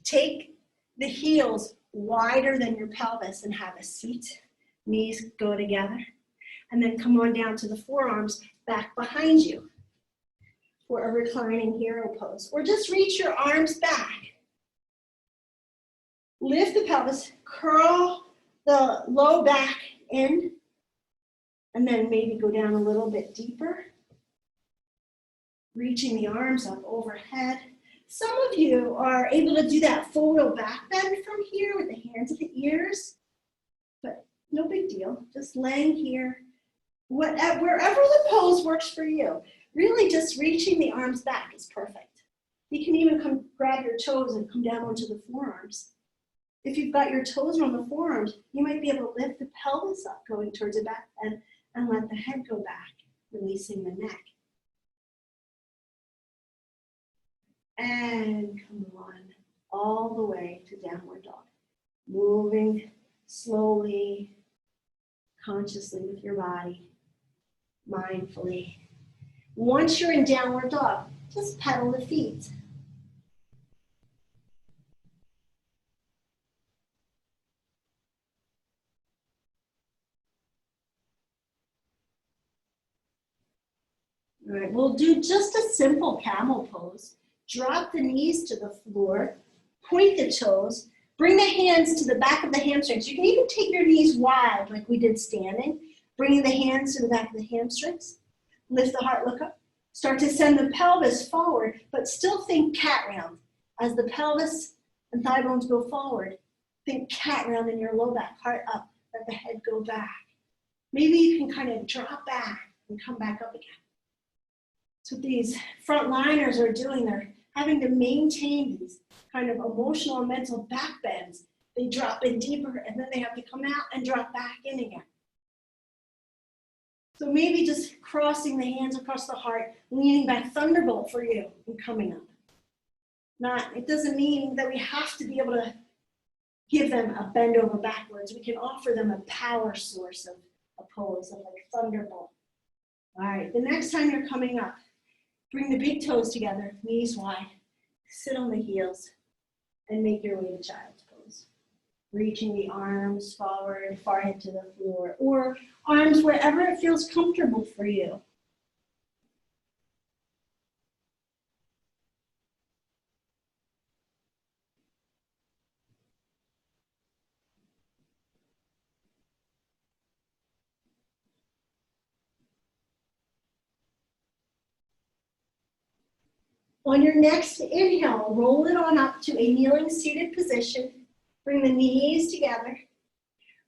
Take the heels wider than your pelvis and have a seat. Knees go together. And then come on down to the forearms back behind you for a reclining hero pose. Or just reach your arms back. Lift the pelvis, curl the low back in, and then maybe go down a little bit deeper. Reaching the arms up overhead. Some of you are able to do that forward back bend from here with the hands at the ears, but no big deal. Just laying here, wherever the pose works for you. Really just reaching the arms back is perfect. You can even grab your toes and come down onto the forearms. If you've got your toes on the forearms, you might be able to lift the pelvis up, going towards the back bend, and let the head go back, releasing the neck. And come on, all the way to downward dog. Moving slowly, consciously with your body, mindfully. Once you're in downward dog, just pedal the feet. All right, we'll do just a simple camel pose. Drop the knees to the floor, point the toes, bring the hands to the back of the hamstrings. You can even take your knees wide like we did standing, bringing the hands to the back of the hamstrings. Lift the heart, look up. Start to send the pelvis forward, but still think cat round. As the pelvis and thigh bones go forward, think cat round in your low back, heart up, let the head go back. Maybe you can kind of drop back and come back up again. That's what these frontliners are doing. They're having to maintain these kind of emotional and mental back bends. They drop in deeper and then they have to come out and drop back in again. So maybe just crossing the hands across the heart, leaning back, thunderbolt for you and coming up. It doesn't mean that we have to be able to give them a bend over backwards. We can offer them a power source of a pose, of like thunderbolt. All right, the next time you're coming up, bring the big toes together, knees wide, sit on the heels, and make your way to child's pose. Reaching the arms forward, forehead to the floor, or arms wherever it feels comfortable for you. On your next inhale, roll it on up to a kneeling seated position. Bring the knees together.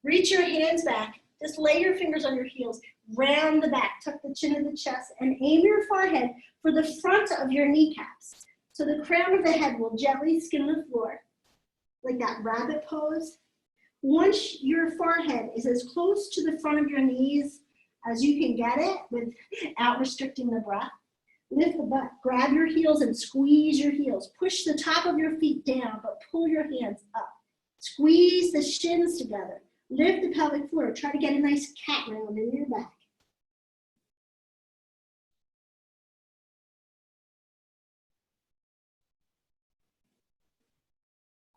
Reach your hands back. Just lay your fingers on your heels. Round the back, tuck the chin in the chest, and aim your forehead for the front of your kneecaps. So the crown of the head will gently skim the floor, like that rabbit pose. Once your forehead is as close to the front of your knees as you can get it without restricting the breath, lift the butt, grab your heels and squeeze your heels. Push the top of your feet down, but pull your hands up. Squeeze the shins together. Lift the pelvic floor. Try to get a nice cat round in your back.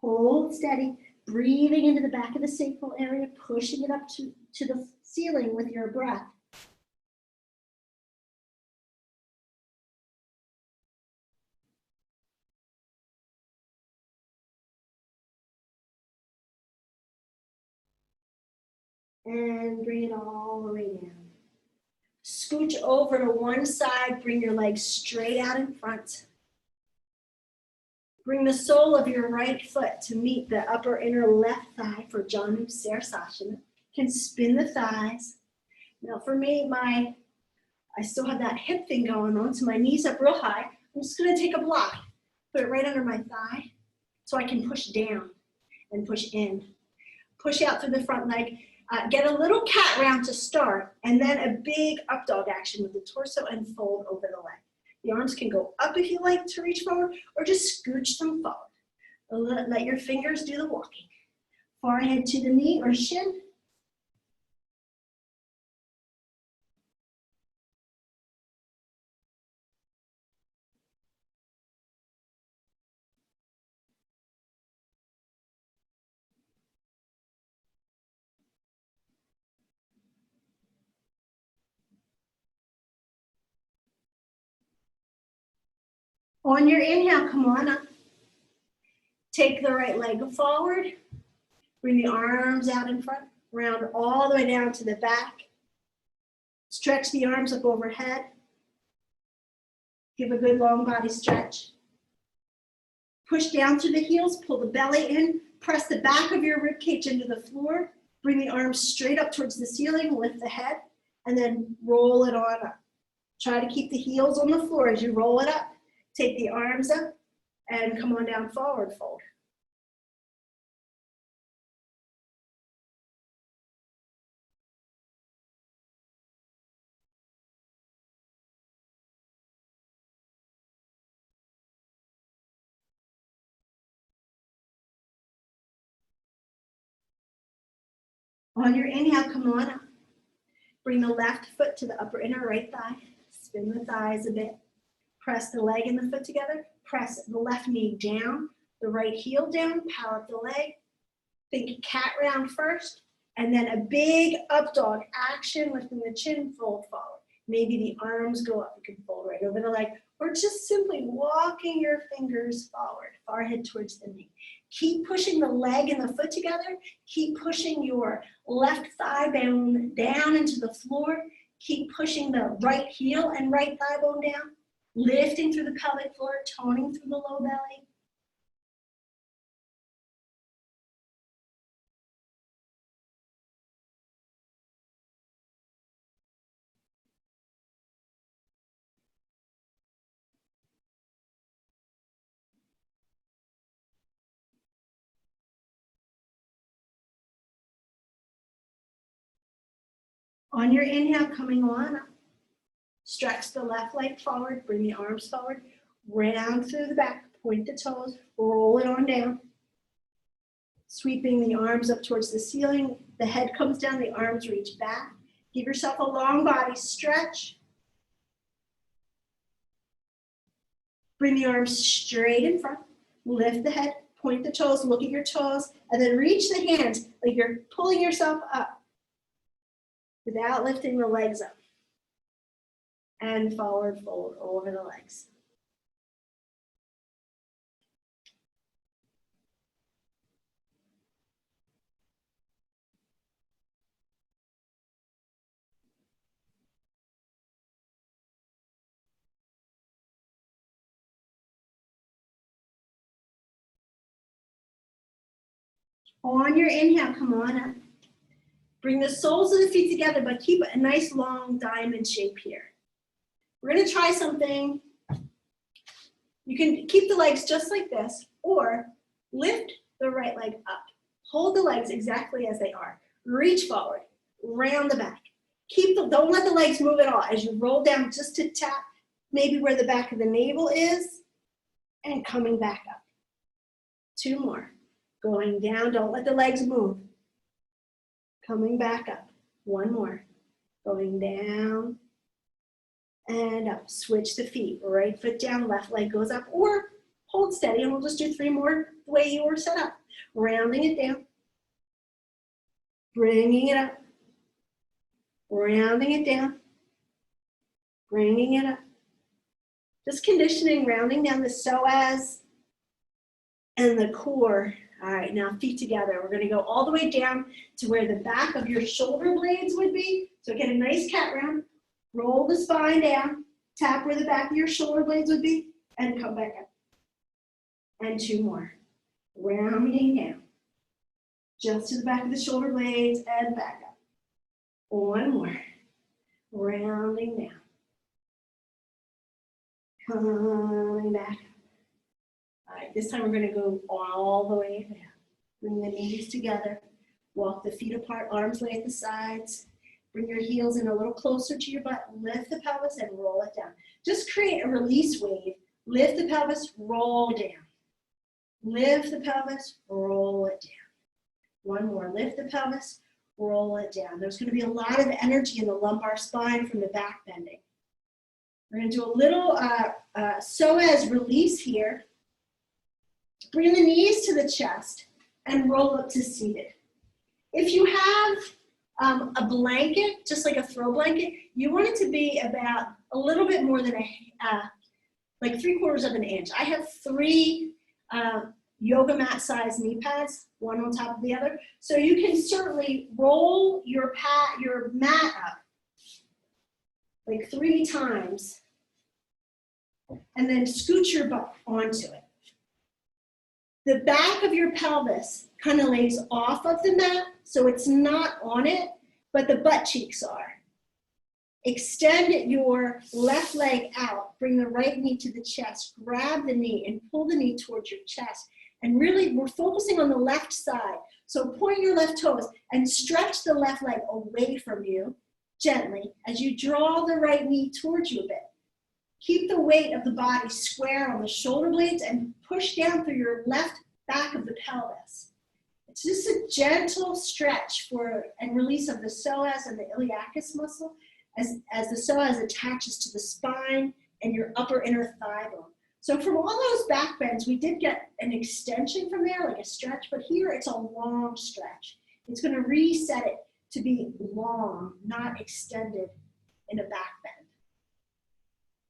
Hold steady, breathing into the back of the sacral area, pushing it up to the ceiling with your breath. And bring it all the way down. Scooch over to one side, bring your legs straight out in front. Bring the sole of your right foot to meet the upper inner left thigh for Janu Sirsasana. You can spin the thighs. Now for me, I still have that hip thing going on, so my knees up real high. I'm just gonna take a block, put it right under my thigh so I can push down and push in. Push out through the front leg. Get a little cat round to start, and then a big up dog action with the torso and fold over the leg. The arms can go up if you like to reach forward, or just scooch them forward. Let your fingers do the walking. Forehead to the knee or shin. On your inhale, come on up. Take the right leg forward. Bring the arms out in front. Round all the way down to the back. Stretch the arms up overhead. Give a good long body stretch. Push down through the heels, pull the belly in. Press the back of your rib cage into the floor. Bring the arms straight up towards the ceiling. Lift the head. And then roll it on up. Try to keep the heels on the floor as you roll it up. Take the arms up and come on down, forward fold. On your inhale, come on up. Bring the left foot to the upper inner right thigh. Spin the thighs a bit. Press the leg and the foot together. Press the left knee down, the right heel down, power up the leg. Think cat round first, and then a big up dog action, lifting the chin, fold forward. Maybe the arms go up, you can fold right over the leg, or just simply walking your fingers forward, forehead towards the knee. Keep pushing the leg and the foot together. Keep pushing your left thigh bone down into the floor. Keep pushing the right heel and right thigh bone down. Lifting through the pelvic floor, toning through the low belly. On your inhale, coming on up. Stretch the left leg forward, bring the arms forward, round through the back, point the toes, roll it on down. Sweeping the arms up towards the ceiling, the head comes down, the arms reach back. Give yourself a long body stretch. Bring the arms straight in front, lift the head, point the toes, look at your toes, and then reach the hands like you're pulling yourself up without lifting the legs up. And forward fold over the legs. On your inhale, come on up. Bring the soles of the feet together, but keep a nice long diamond shape here. We're going to try something. You can keep the legs just like this, or lift the right leg up. Hold the legs exactly as they are. Reach forward, round the back. Don't let the legs move at all as you roll down just to tap maybe where the back of the navel is, and coming back up. 2 more. Going down, don't let the legs move. Coming back up. 1 more. Going down and up. Switch the feet. Right foot down, left leg goes up, or hold steady, and we'll just do 3 more the way you were set up. Rounding it down. Bringing it up. Rounding it down. Bringing it up. Just conditioning, rounding down the psoas and the core. All right, now feet together. We're going to go all the way down to where the back of your shoulder blades would be. So get a nice cat round. Roll the spine down. Tap where the back of your shoulder blades would be, and come back up. And 2 more. Rounding down. Just to the back of the shoulder blades and back up. 1 more. Rounding down. Coming back up. All right, this time we're going to go all the way down. Bring the knees together. Walk the feet apart, arms lay at the sides. Bring your heels in a little closer to your butt. Lift the pelvis and roll it down. Just create a release wave. Lift the pelvis, roll down. Lift the pelvis, roll it down. 1 more. Lift the pelvis, roll it down. There's going to be a lot of energy in the lumbar spine from the back bending. We're going to do a little psoas release here. Bring the knees to the chest and roll up to seated. If you have a blanket, just like a throw blanket, you want it to be about a little bit more than like 3/4 of an inch. I have 3 yoga mat size knee pads, one on top of the other. So you can certainly roll your mat up like 3 times and then scoot your butt onto it. The back of your pelvis kind of lays off of the mat, so it's not on it, but the butt cheeks are. Extend your left leg out, bring the right knee to the chest, grab the knee and pull the knee towards your chest. And really, we're focusing on the left side. So point your left toes and stretch the left leg away from you gently as you draw the right knee towards you a bit. Keep the weight of the body square on the shoulder blades and push down through your left back of the pelvis. It's just a gentle stretch for and release of the psoas and the iliacus muscle as the psoas attaches to the spine and your upper inner thigh bone. So from all those back bends, we did get an extension from there, like a stretch, but here it's a long stretch. It's going to reset it to be long, not extended in a back bend.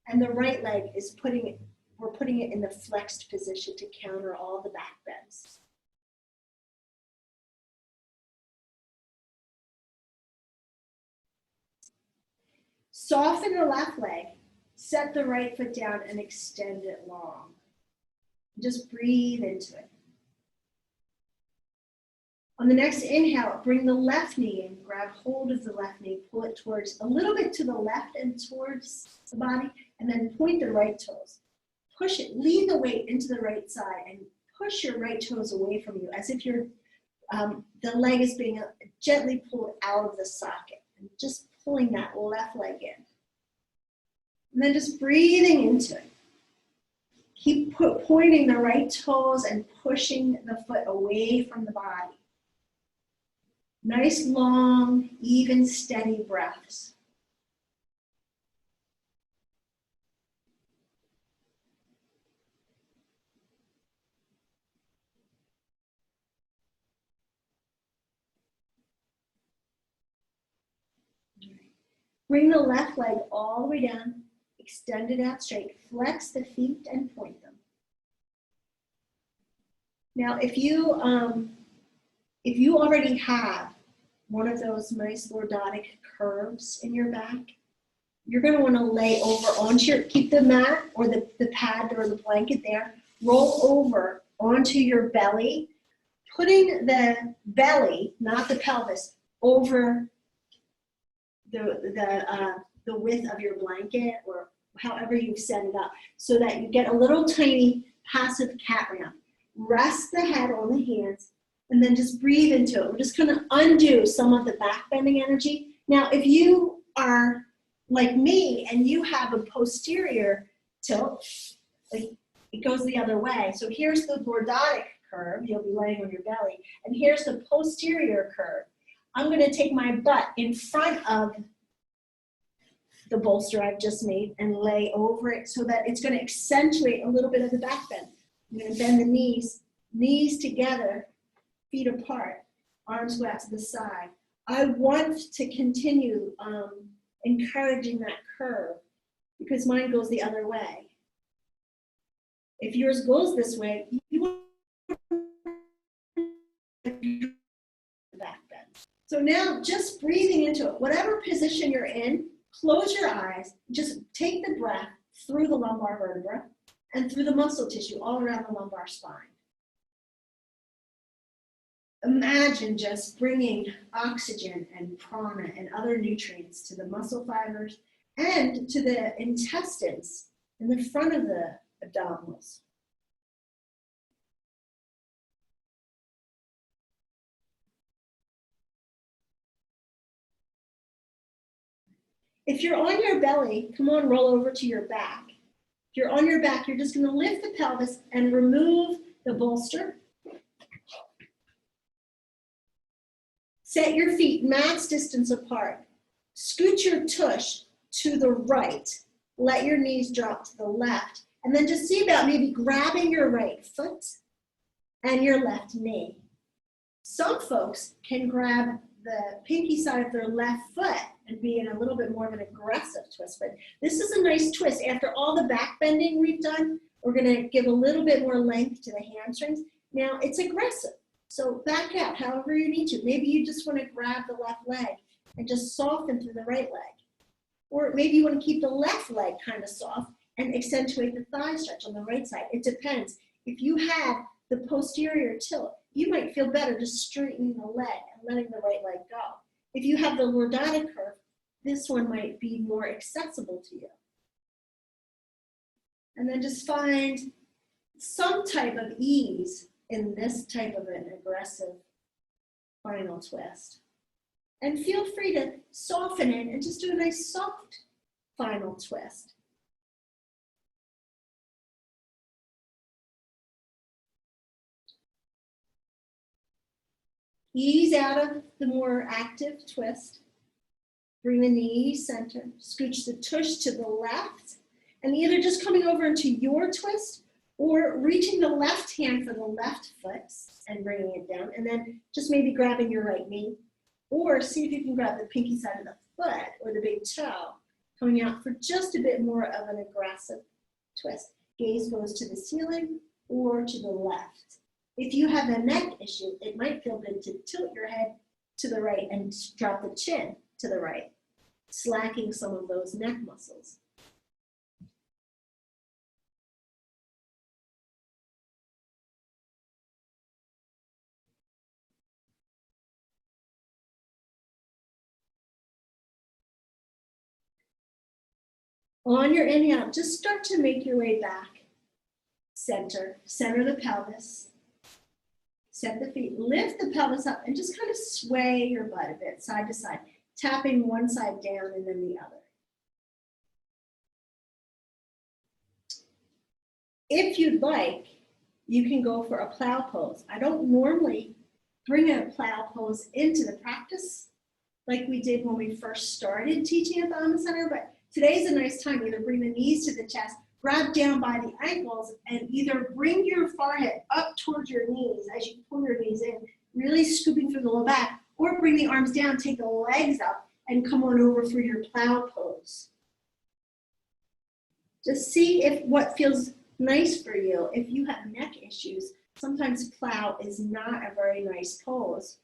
And the right leg is we're putting it in the flexed position to counter all the back bends. Soften the left leg, set the right foot down and extend it long. Just breathe into it. On the next inhale, bring the left knee in, grab hold of the left knee, pull it towards a little bit to the left and towards the body, and then point the right toes. Push it, lean the weight into the right side and push your right toes away from you as if the leg is being gently pulled out of the socket. And just pulling that left leg in. And then just breathing into it. Keep pointing the right toes and pushing the foot away from the body. Nice, long, even, steady breaths. Bring the left leg all the way down, extend it out straight, flex the feet and point them. Now, if you already have one of those nice lordotic curves in your back, you're going to want to lay over onto keep the mat or the pad or the blanket there, roll over onto your belly, putting the belly, not the pelvis, over the width of your blanket or however you've set it up so that you get a little tiny passive cat round. Rest the head on the hands and then just breathe into it. We're just going to undo some of the back bending energy. Now, if you are like me and you have a posterior tilt, like it goes the other way. So here's the lordotic curve. You'll be laying on your belly. And here's the posterior curve. I'm going to take my butt in front of the bolster I've just made and lay over it so that it's going to accentuate a little bit of the back bend. I'm going to bend the knees together, feet apart, arms go out to the side. I want to continue encouraging that curve because mine goes the other way. If yours goes this way, you want the back bend. So now just breathing into it, whatever position you're in, close your eyes, just take the breath through the lumbar vertebra and through the muscle tissue all around the lumbar spine. Imagine just bringing oxygen and prana and other nutrients to the muscle fibers and to the intestines in the front of the abdominals. If you're on your belly, come on, roll over to your back. If you're on your back, you're just going to lift the pelvis and remove the bolster. Set your feet max distance apart. Scoot your tush to the right. Let your knees drop to the left. And then just see about maybe grabbing your right foot and your left knee. Some folks can grab the pinky side of their left foot and be in a little bit more of an aggressive twist. But this is a nice twist. After all the back bending we've done, we're going to give a little bit more length to the hamstrings. Now it's aggressive. So back out however you need to. Maybe you just want to grab the left leg and just soften through the right leg. Or maybe you want to keep the left leg kind of soft and accentuate the thigh stretch on the right side. It depends. If you have the posterior tilt, you might feel better just straightening the leg and letting the right leg go. If you have the lordotic curve, this one might be more accessible to you. And then just find some type of ease in this type of an aggressive final twist. And feel free to soften it and just do a nice soft final twist. Ease out of the more active twist. Bring the knees center. Scooch the tush to the left. And either just coming over into your twist or reaching the left hand for the left foot and bringing it down. And then just maybe grabbing your right knee. Or see if you can grab the pinky side of the foot or the big toe, coming out for just a bit more of an aggressive twist. Gaze goes to the ceiling or to the left. If you have a neck issue, it might feel good to tilt your head to the right and drop the chin to the right, slacking some of those neck muscles. On your inhale, just start to make your way back. Center the pelvis. Set the feet, lift the pelvis up and just kind of sway your butt a bit, side to side, tapping one side down and then the other. If you'd like, you can go for a plow pose. I don't normally bring a plow pose into the practice like we did when we first started teaching at the Amma Center, but today's a nice time. Either bring the knees to the chest, grab down by the ankles, and either bring your forehead up towards your knees as you pull your knees in, really scooping through the low back, or bring the arms down, take the legs up, and come on over for your plow pose. Just see if what feels nice for you. If you have neck issues, sometimes plow is not a very nice pose,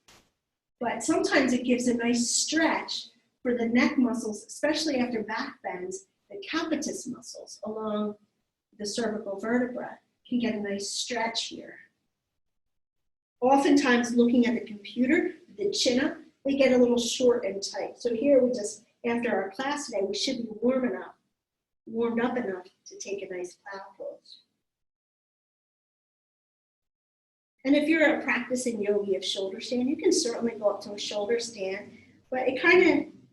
but sometimes it gives a nice stretch for the neck muscles, especially after back bends. The capitis muscles along the cervical vertebra can get a nice stretch here. Oftentimes looking at the computer, the chin up, they get a little short and tight. So here we just, after our class today, we should be warmed up enough to take a nice plow pose. And if you're a practicing yogi of shoulder stand, you can certainly go up to a shoulder stand, but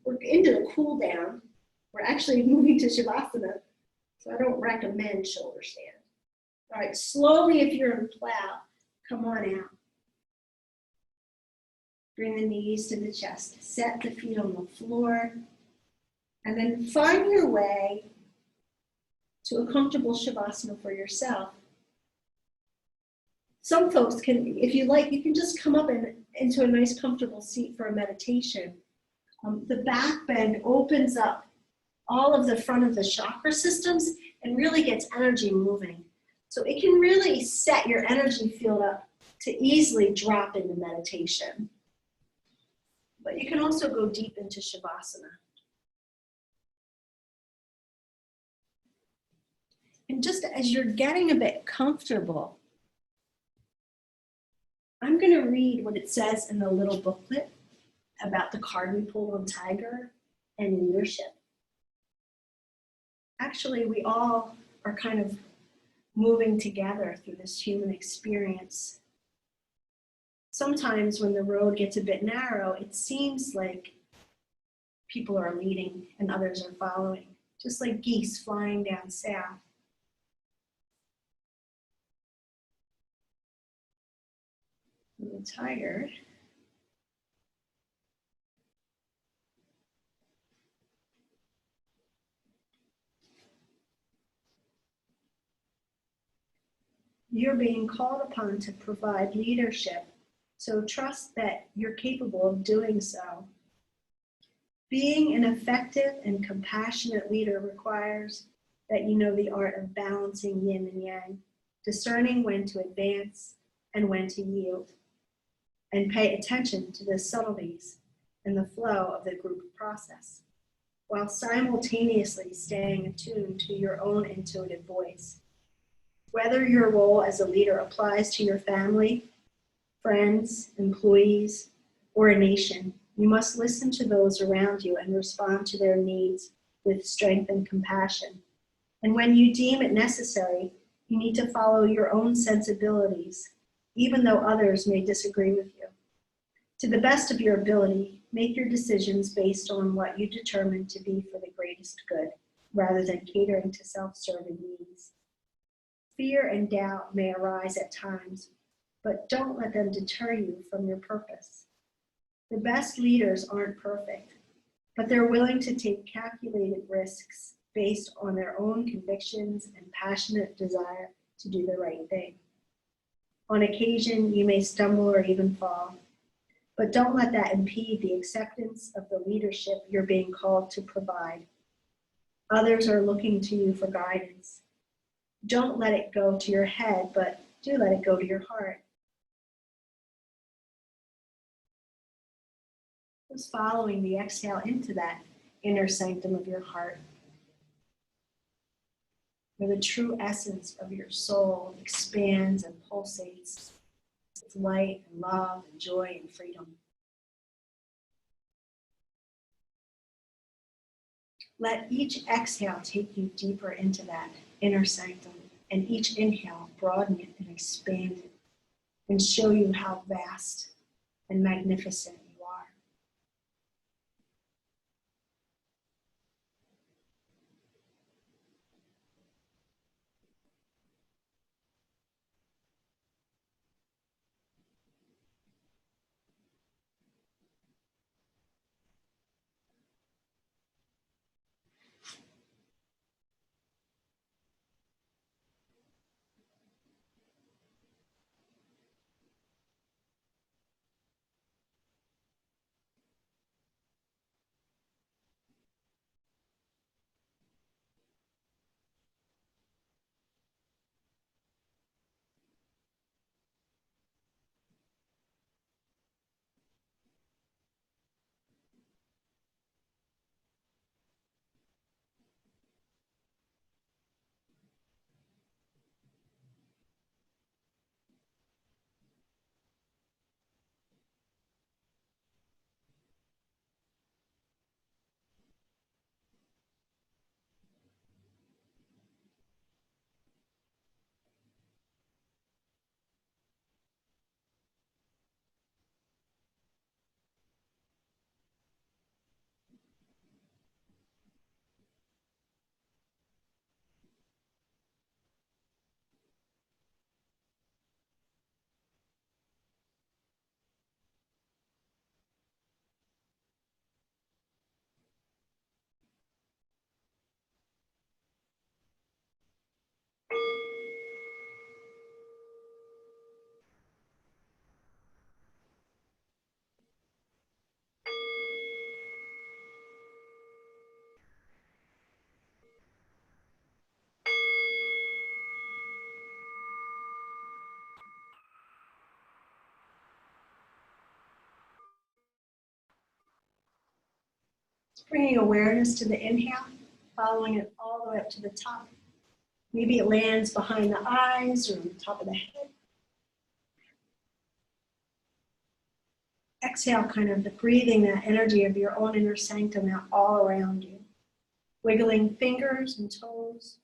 we're into the cool down. We're actually moving to Shavasana, so I don't recommend shoulder stand. All right, slowly if you're in plow, come on out. Bring the knees to the chest, set the feet on the floor, and then find your way to a comfortable Shavasana for yourself. Some folks can, if you like, you can just come up into a nice comfortable seat for a meditation. The back bend opens up all of the front of the chakra systems and really gets energy moving. So it can really set your energy field up to easily drop into meditation. But you can also go deep into Shavasana. And just as you're getting a bit comfortable, I'm going to read what it says in the little booklet about the card we pulled on Tiger and leadership. Actually, we all are kind of moving together through this human experience. Sometimes when the road gets a bit narrow, it seems like people are leading and others are following, just like geese flying down south. The tiger you're being called upon to provide leadership, so trust that you're capable of doing so. Being an effective and compassionate leader requires that you know the art of balancing yin and yang, discerning when to advance and when to yield, and pay attention to the subtleties and the flow of the group process, while simultaneously staying attuned to your own intuitive voice. Whether your role as a leader applies to your family, friends, employees, or a nation, you must listen to those around you and respond to their needs with strength and compassion. And when you deem it necessary, you need to follow your own sensibilities, even though others may disagree with you. To the best of your ability, make your decisions based on what you determine to be for the greatest good, rather than catering to self-serving needs. Fear and doubt may arise at times, but don't let them deter you from your purpose. The best leaders aren't perfect, but they're willing to take calculated risks based on their own convictions and passionate desire to do the right thing. On occasion, you may stumble or even fall, but don't let that impede the acceptance of the leadership you're being called to provide. Others are looking to you for guidance. Don't let it go to your head, but do let it go to your heart. Just following the exhale into that inner sanctum of your heart, where the true essence of your soul expands and pulsates with light and love and joy and freedom. Let each exhale take you deeper into that inner sanctum, and each inhale broaden it and expand it and show you how vast and magnificent you are. Bringing awareness to the inhale, following it all the way up to the top. Maybe it lands behind the eyes or on the top of the head. Exhale, kind of breathing that energy of your own inner sanctum out all around you. Wiggling fingers and toes.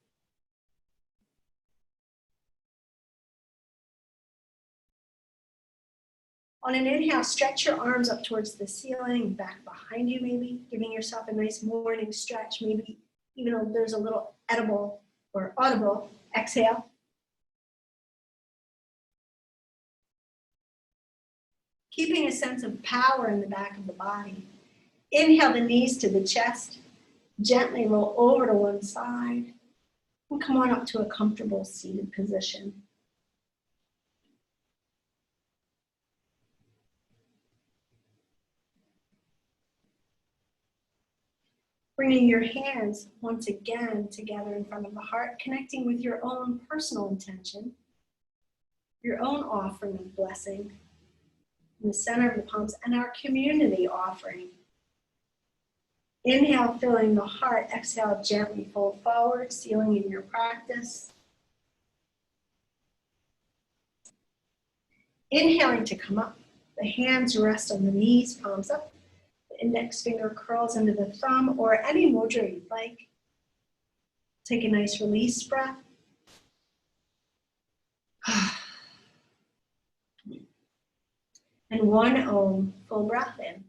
On an inhale, stretch your arms up towards the ceiling, back behind you maybe, giving yourself a nice morning stretch, maybe even though there's a little edible or audible exhale. Keeping a sense of power in the back of the body. Inhale the knees to the chest, gently roll over to one side, and come on up to a comfortable seated position. Bringing your hands once again together in front of the heart, connecting with your own personal intention, your own offering of blessing in the center of the palms, and our community offering. Inhale, filling the heart. Exhale, gently fold forward, sealing in your practice. Inhaling to come up. The hands rest on the knees, palms up. The index finger curls into the thumb or any mudra you'd like. Take a nice release breath. And one Om, full breath in.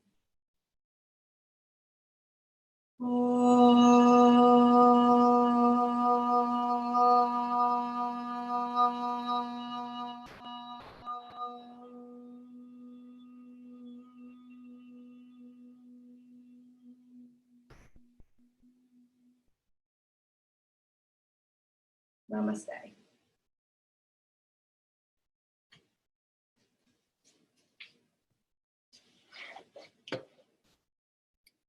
Namaste.